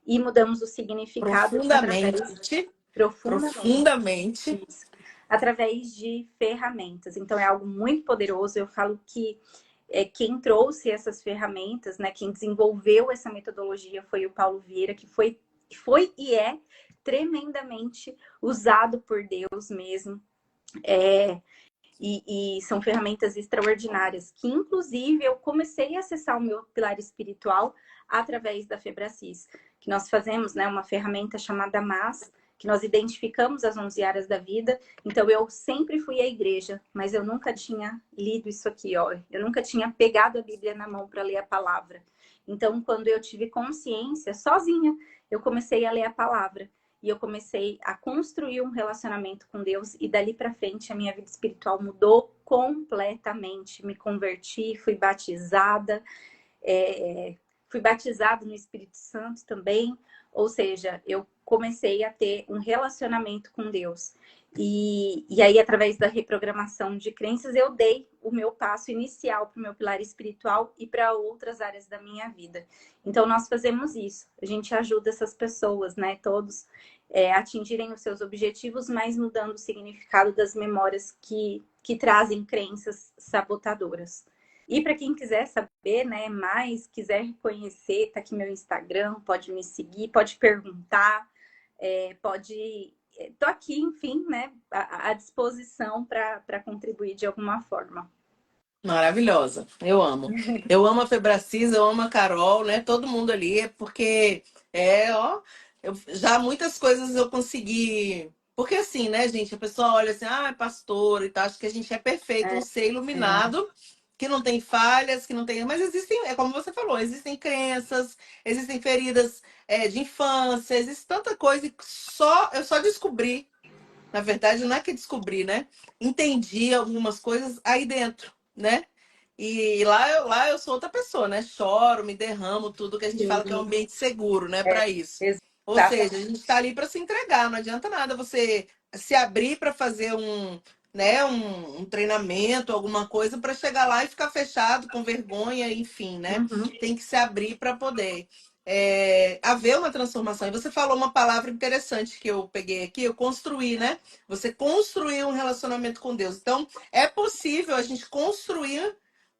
e mudamos o significado através Profundamente, profundamente profundamente. disso, através de ferramentas. Então, é algo muito poderoso. Eu falo que quem trouxe essas ferramentas, né, quem desenvolveu essa metodologia foi o Paulo Vieira, que foi e é tremendamente usado por Deus mesmo. E são ferramentas extraordinárias, que inclusive eu comecei a acessar o meu pilar espiritual através da Febracis, que nós fazemos, né, uma ferramenta chamada MAS, que nós identificamos as 11 áreas da vida. Então, eu sempre fui à igreja, mas eu nunca tinha lido isso aqui, ó. Eu nunca tinha pegado a Bíblia na mão para ler a palavra. Então, quando eu tive consciência, sozinha, eu comecei a ler a palavra. E eu comecei a construir um relacionamento com Deus. E dali para frente, a minha vida espiritual mudou completamente. Me converti, fui batizada. Fui batizada no Espírito Santo também. Ou seja, eu comecei a ter um relacionamento com Deus. E aí, através da reprogramação de crenças, eu dei o meu passo inicial para o meu pilar espiritual e para outras áreas da minha vida. Então, nós fazemos isso. A gente ajuda essas pessoas, né? Todos atingirem os seus objetivos, mas mudando o significado das memórias que trazem crenças sabotadoras. E para quem quiser saber, né, mais, quiser conhecer, tá aqui meu Instagram, pode me seguir, pode perguntar, pode. Tô aqui, enfim, né, à disposição para contribuir de alguma forma. Maravilhosa, eu amo. Eu amo a Febracis, eu amo a Carol, né? Todo mundo ali, porque ó, já muitas coisas eu consegui. Porque assim, né, gente? A pessoa olha assim, ah, é pastora e tal, acho que a gente é perfeito, um ser É. iluminado, que não tem falhas, que não tem. Mas existem, é como você falou, existem crenças, existem feridas de infância, existe tanta coisa que eu só descobri. Na verdade, não é que descobri, né? Entendi algumas coisas aí dentro, né? E lá eu sou outra pessoa, né? Choro, me derramo, tudo que a gente fala que é um Sim, ambiente seguro, né? Para isso. Ou seja, a exatamente. gente está ali para se entregar, não adianta nada você se abrir para fazer né, um treinamento, alguma coisa, para chegar lá e ficar fechado, com vergonha, enfim, né? Uhum. Tem que se abrir para poder haver uma transformação. E você falou uma palavra interessante que eu peguei aqui, eu construí, né? Você construir um relacionamento com Deus. Então, é possível a gente construir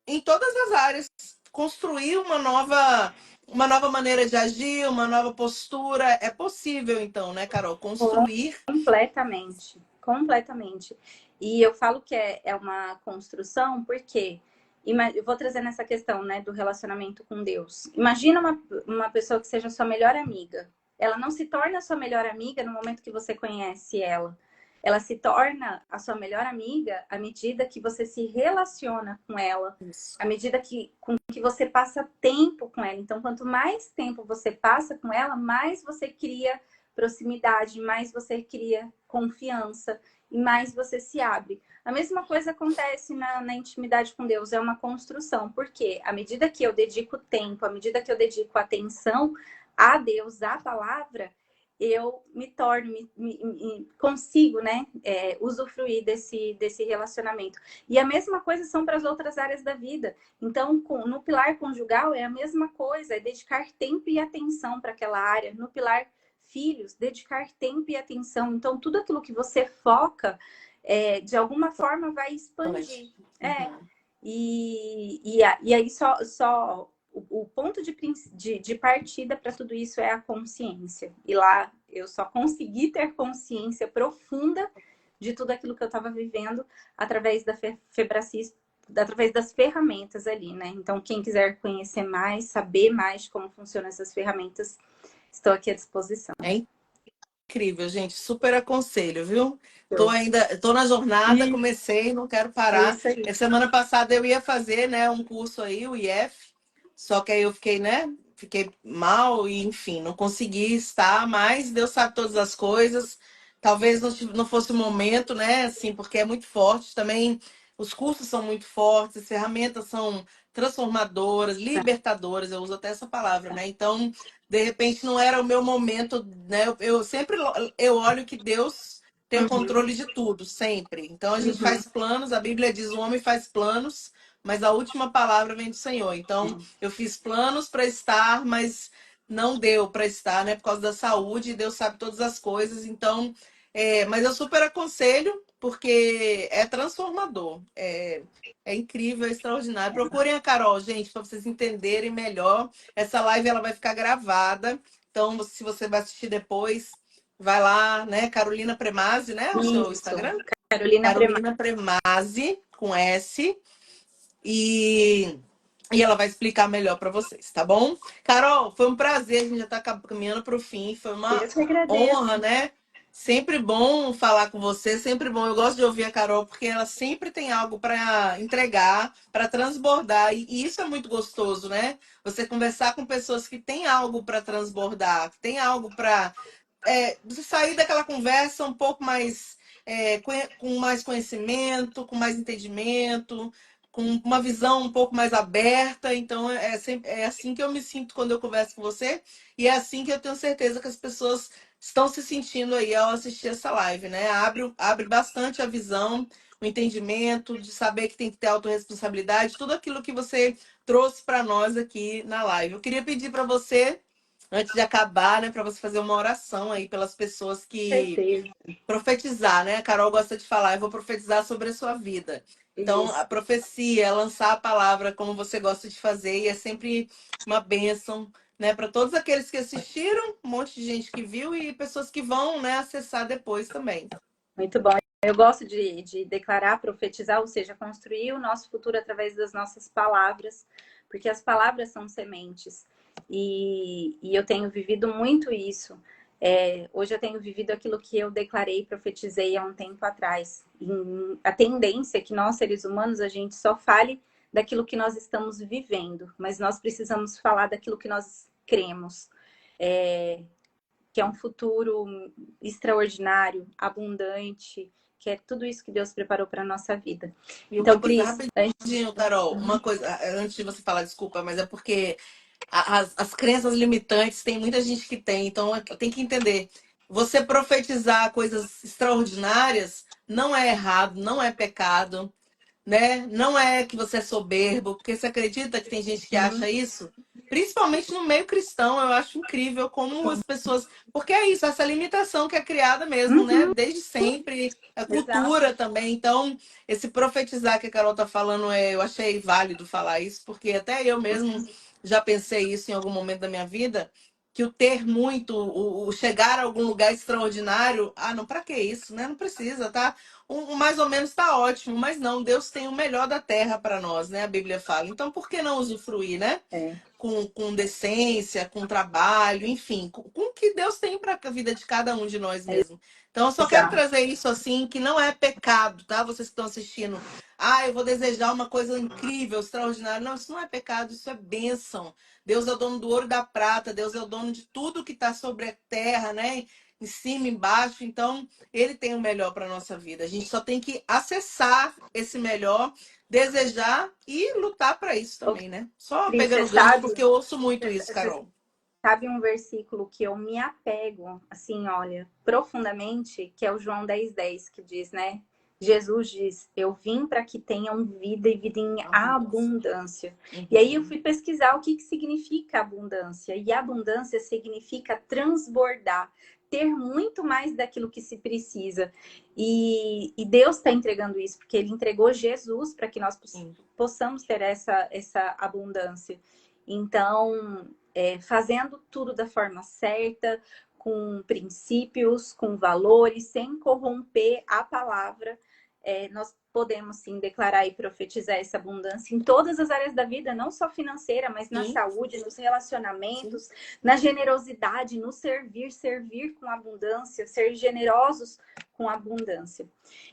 em todas as áreas, construir uma nova maneira de agir, uma nova postura. É possível, então, né, Carol? Construir. Completamente, completamente. E eu falo que é uma construção porque eu vou trazer nessa questão, né, do relacionamento com Deus. Imagina uma pessoa que seja sua melhor amiga. Ela não se torna sua melhor amiga no momento que você conhece ela. ela se torna a sua melhor amiga à medida que você se relaciona com ela, Isso. à medida com que você passa tempo com ela. Então, quanto mais tempo você passa com ela, mais você cria proximidade, mais você cria confiança e mais você se abre. A mesma coisa acontece na intimidade com Deus, é uma construção, porque à medida que eu dedico tempo, à medida que eu dedico atenção a Deus, à palavra, eu me torno, consigo, né, usufruir desse relacionamento. E a mesma coisa são para as outras áreas da vida. Então, no pilar conjugal é a mesma coisa, é dedicar tempo e atenção para aquela área. No pilar filhos, dedicar tempo e atenção. Então, tudo aquilo que você foca, de alguma forma vai expandir. Uhum. E aí só o ponto de partida para tudo isso é a consciência. E lá eu só consegui ter consciência profunda de tudo aquilo que eu estava vivendo através da Febracis, através das ferramentas ali, né? Então, quem quiser conhecer mais, saber mais como funcionam essas ferramentas, estou aqui à disposição. É incrível, gente. Super aconselho, viu? Tô na jornada, comecei, não quero parar. Isso aí. Semana passada eu ia fazer, né, um curso aí, o IF, só que aí eu fiquei, né, fiquei mal e, enfim, não consegui estar, mas Deus sabe todas as coisas. Talvez não fosse o momento, né, assim, porque é muito forte também. Os cursos são muito fortes, as ferramentas são transformadoras, libertadoras, eu uso até essa palavra, né? Então, de repente não era o meu momento, né? Eu sempre eu olho que Deus tem o controle de tudo, sempre. Então a gente faz planos, a Bíblia diz o homem faz planos, mas a última palavra vem do Senhor. Então eu fiz planos para estar, mas não deu para estar, né? Por causa da saúde, e Deus sabe todas as coisas. Então, mas eu super aconselho, porque é transformador. É incrível, é extraordinário. Procurem a Carol, gente, para vocês entenderem melhor. Essa live ela vai ficar gravada. Então, se você vai assistir depois, vai lá, né? Carolina Premazzi, né? O seu Isso. Instagram? Carolina Carolina Premazzi, com S. E ela vai explicar melhor para vocês, tá bom? Carol, foi um prazer. A gente já está caminhando para o fim. Foi uma Eu que agradeço. honra, né? Sempre bom falar com você, sempre bom. Eu gosto de ouvir a Carol porque ela sempre tem algo para entregar, para transbordar. E isso é muito gostoso, né? Você conversar com pessoas que têm algo para transbordar, que têm algo para você sair daquela conversa um pouco mais com mais conhecimento, com mais entendimento, com uma visão um pouco mais aberta. Então é assim que eu me sinto quando eu converso com você, e é assim que eu tenho certeza que as pessoas estão se sentindo aí ao assistir essa live, né? Abre bastante a visão, o entendimento, de saber que tem que ter autorresponsabilidade, tudo aquilo que você trouxe para nós aqui na live. Eu queria pedir para você, antes de acabar, né, para você fazer uma oração aí pelas pessoas que Certeza. profetizar, né? A Carol gosta de falar, eu vou profetizar sobre a sua vida. Então, Isso. a profecia é lançar a palavra como você gosta de fazer, e é sempre uma bênção, né, para todos aqueles que assistiram, um monte de gente que viu e pessoas que vão, né, acessar depois também. Muito bom. Eu gosto de declarar, profetizar, ou seja, construir o nosso futuro através das nossas palavras, porque as palavras são sementes. E eu tenho vivido muito isso. Hoje eu tenho vivido aquilo que eu declarei, profetizei há um tempo atrás. A tendência é que nós, seres humanos, a gente só fale daquilo que nós estamos vivendo, mas nós precisamos falar daquilo que nós cremos. Que é um futuro extraordinário, abundante, que é tudo isso que Deus preparou para a nossa vida. E Então, uma coisa Cris, rapidinho, Carol, uma coisa, antes de você falar, desculpa, mas é porque as crenças limitantes, tem muita gente que tem, então tem que entender. Você profetizar coisas extraordinárias não é errado, não é pecado, né? Não é que você é soberbo, porque você acredita que tem gente que acha isso? Principalmente no meio cristão, eu acho incrível como as pessoas. Porque é isso, essa limitação que é criada mesmo, né? Desde sempre, a cultura exato. também. Então, esse profetizar que a Carol tá falando, eu achei válido falar isso, porque até eu mesmo já pensei isso em algum momento da minha vida, que o ter muito, o chegar a algum lugar extraordinário, não, para que isso, né? Não precisa, tá? um mais ou menos está ótimo, mas não, Deus tem o melhor da terra para nós, né? A Bíblia fala. Então, por que não usufruir, né? É, Com decência, com trabalho, enfim, com o que Deus tem para a vida de cada um de nós mesmo. Então, eu só quero exato. trazer isso assim, que não é pecado, tá? Vocês que estão assistindo. Ah, eu vou desejar uma coisa incrível, extraordinária. Não, isso não é pecado, isso é bênção. Deus é o dono do ouro e da prata, Deus é o dono de tudo que está sobre a terra, né? Em cima, embaixo. Então, Ele tem o melhor para nossa vida. A gente só tem que acessar esse melhor, desejar e lutar para isso Ô, também, né? Só Cris, pegando você gancho, sabe, porque eu ouço muito isso, você Carol. sabe um versículo que eu me apego, assim, olha, profundamente, que é o João 10:10, que diz, né? Jesus diz, eu vim para que tenham vida e vida em Abundância. abundância. E aí eu Uhum. fui pesquisar o que significa abundância. E abundância significa transbordar, ter muito mais daquilo que se precisa. E Deus está entregando isso, porque Ele entregou Jesus para que nós Sim. possamos ter essa abundância. Então, fazendo tudo da forma certa, com princípios, com valores, sem corromper a palavra, nós podemos sim declarar e profetizar essa abundância em todas as áreas da vida, não só financeira, mas na Sim. saúde, nos Sim. relacionamentos, na generosidade, no servir com abundância, ser generosos com abundância.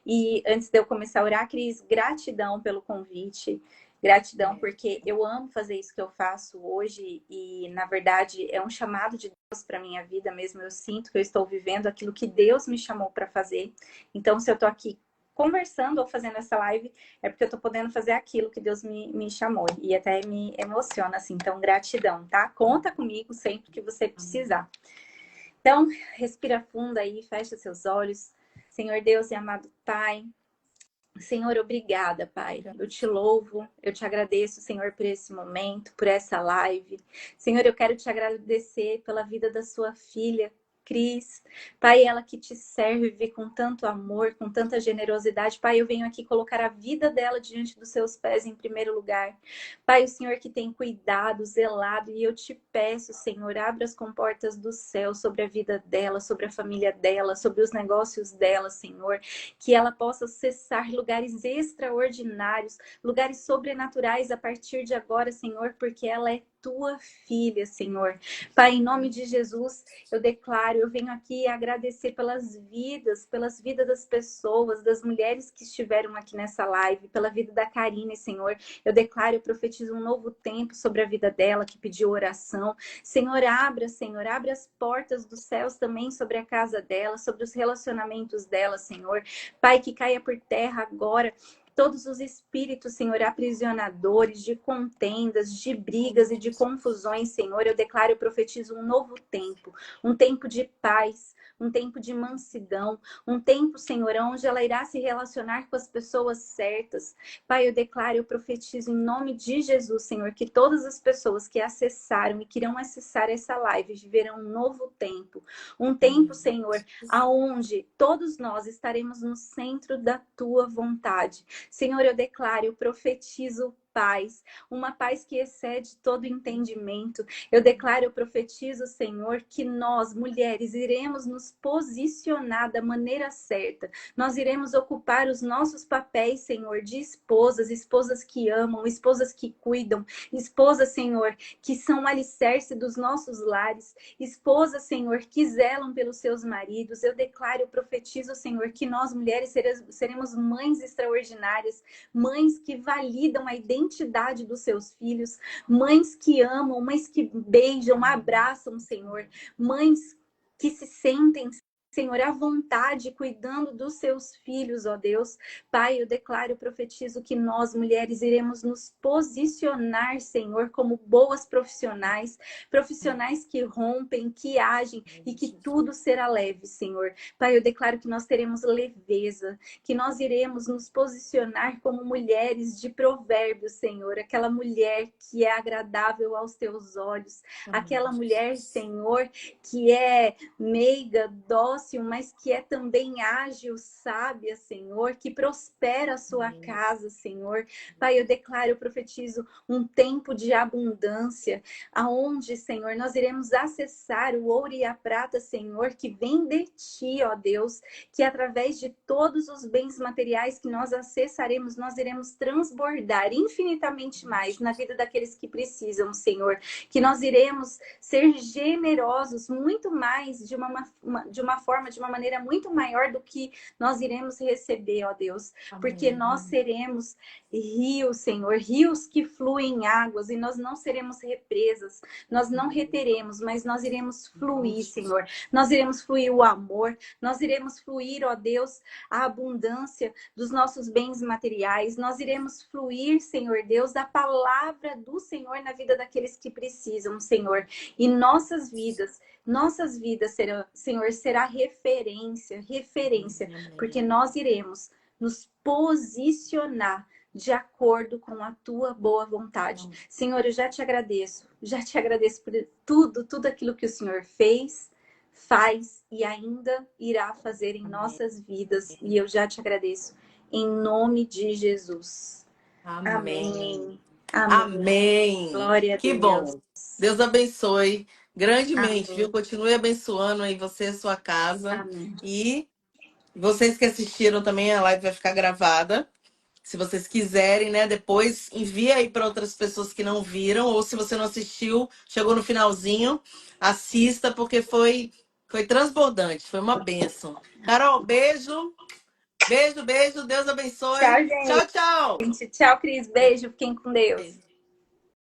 E antes de eu começar a orar, Cris, gratidão pelo convite. Gratidão, porque eu amo fazer isso que eu faço hoje e, na verdade, é um chamado de Deus para minha vida mesmo. Eu sinto que eu estou vivendo aquilo que Deus me chamou para fazer. Então, se eu estou aqui conversando ou fazendo essa live, é porque eu estou podendo fazer aquilo que Deus me chamou. E até me emociona, assim. Então, gratidão, tá? Conta comigo sempre que você precisar. Então, respira fundo aí, fecha seus olhos. Senhor Deus e amado Pai, Senhor, obrigada, Pai. Eu te louvo, eu te agradeço, Senhor, por esse momento, por essa live. Senhor, eu quero te agradecer pela vida da sua filha, Cris. Pai, ela que te serve com tanto amor, com tanta generosidade. Pai, eu venho aqui colocar a vida dela diante dos seus pés em primeiro lugar. Pai, o Senhor que tem cuidado, zelado, e eu te peço, Senhor, abra as comportas do céu sobre a vida dela, sobre a família dela, sobre os negócios dela, Senhor, que ela possa acessar lugares extraordinários, lugares sobrenaturais a partir de agora, Senhor, porque ela é tua filha, Senhor. Pai, em nome de Jesus, eu declaro, eu venho aqui agradecer pelas vidas das pessoas, das mulheres que estiveram aqui nessa live, pela vida da Karine, Senhor. Eu declaro, eu profetizo um novo tempo sobre a vida dela, que pediu oração. Senhor, abre as portas dos céus também sobre a casa dela, sobre os relacionamentos dela, Senhor. Pai, que caia por terra agora todos os espíritos, Senhor, aprisionadores de contendas, de brigas e de confusões, Senhor. Eu declaro e profetizo um tempo de paz, um tempo de mansidão, um tempo, Senhor, onde ela irá se relacionar com as pessoas certas. Pai, eu declaro, eu profetizo em nome de Jesus, Senhor, que todas as pessoas que acessaram e que irão acessar essa live viverão um tempo, Senhor, aonde todos nós estaremos no centro da tua vontade. Senhor, eu declaro, eu profetizo paz, uma paz que excede todo entendimento. Eu declaro, eu profetizo, Senhor, que nós, mulheres, iremos nos posicionar da maneira certa. Nós iremos ocupar os nossos papéis, Senhor, de esposas, esposas que amam, esposas que cuidam, esposas, Senhor, que são o alicerce dos nossos lares, esposas, Senhor, que zelam pelos seus maridos. Eu declaro, eu profetizo, Senhor, que nós, mulheres, seremos mães extraordinárias, mães que validam a identidade dos seus filhos, mães que amam, mães que beijam, abraçam, Senhor, mães que se sentem, Senhor, à vontade, cuidando dos seus filhos, ó Deus. Pai, eu declaro e profetizo que nós, mulheres, iremos nos posicionar, Senhor, como boas profissionais, profissionais que rompem, que agem e que tudo será leve, Senhor. Pai, eu declaro que nós teremos leveza, que nós iremos nos posicionar como mulheres de provérbios, Senhor, aquela mulher que é agradável aos teus olhos, aquela mulher, Senhor, que é meiga, dócil dócil, mas que é também ágil, sábia, Senhor, que prospera a sua casa, Senhor. Pai, eu declaro, eu profetizo um tempo de abundância, aonde, Senhor, nós iremos acessar o ouro e a prata, Senhor, que vem de Ti, ó Deus, que através de todos os bens materiais que nós acessaremos, nós iremos transbordar infinitamente mais na vida daqueles que precisam, Senhor, que nós iremos ser generosos muito mais de uma forma, de uma maneira muito maior do que nós iremos receber, ó Deus, porque nós seremos rios, Senhor, rios que fluem águas e nós não seremos represas, nós não reteremos, mas nós iremos fluir, Senhor, nós iremos fluir o amor, nós iremos fluir, ó Deus, a abundância dos nossos bens materiais, nós iremos fluir, Senhor Deus, da palavra do Senhor na vida daqueles que precisam, Senhor, e nossas vidas serão, Senhor, será referência, porque nós iremos nos posicionar de acordo com a tua boa vontade. Senhor, eu já te agradeço por tudo aquilo que o Senhor fez, faz e ainda irá fazer em nossas vidas. E eu já te agradeço em nome de Jesus. Amém. Amém. Amém. Glória a Que Deus. bom. Deus abençoe grandemente, Amém. viu? Continue abençoando aí você e a sua casa. Amém. E vocês que assistiram também, a live vai ficar gravada. Se vocês quiserem, né, depois envia aí para outras pessoas que não viram, ou se você não assistiu, chegou no finalzinho, assista, porque foi transbordante, foi uma bênção. Carol, beijo. Beijo, beijo. Deus abençoe. Tchau, Tchau, tchau. gente. Tchau, Cris. Beijo. Fiquem com Deus. Beijo.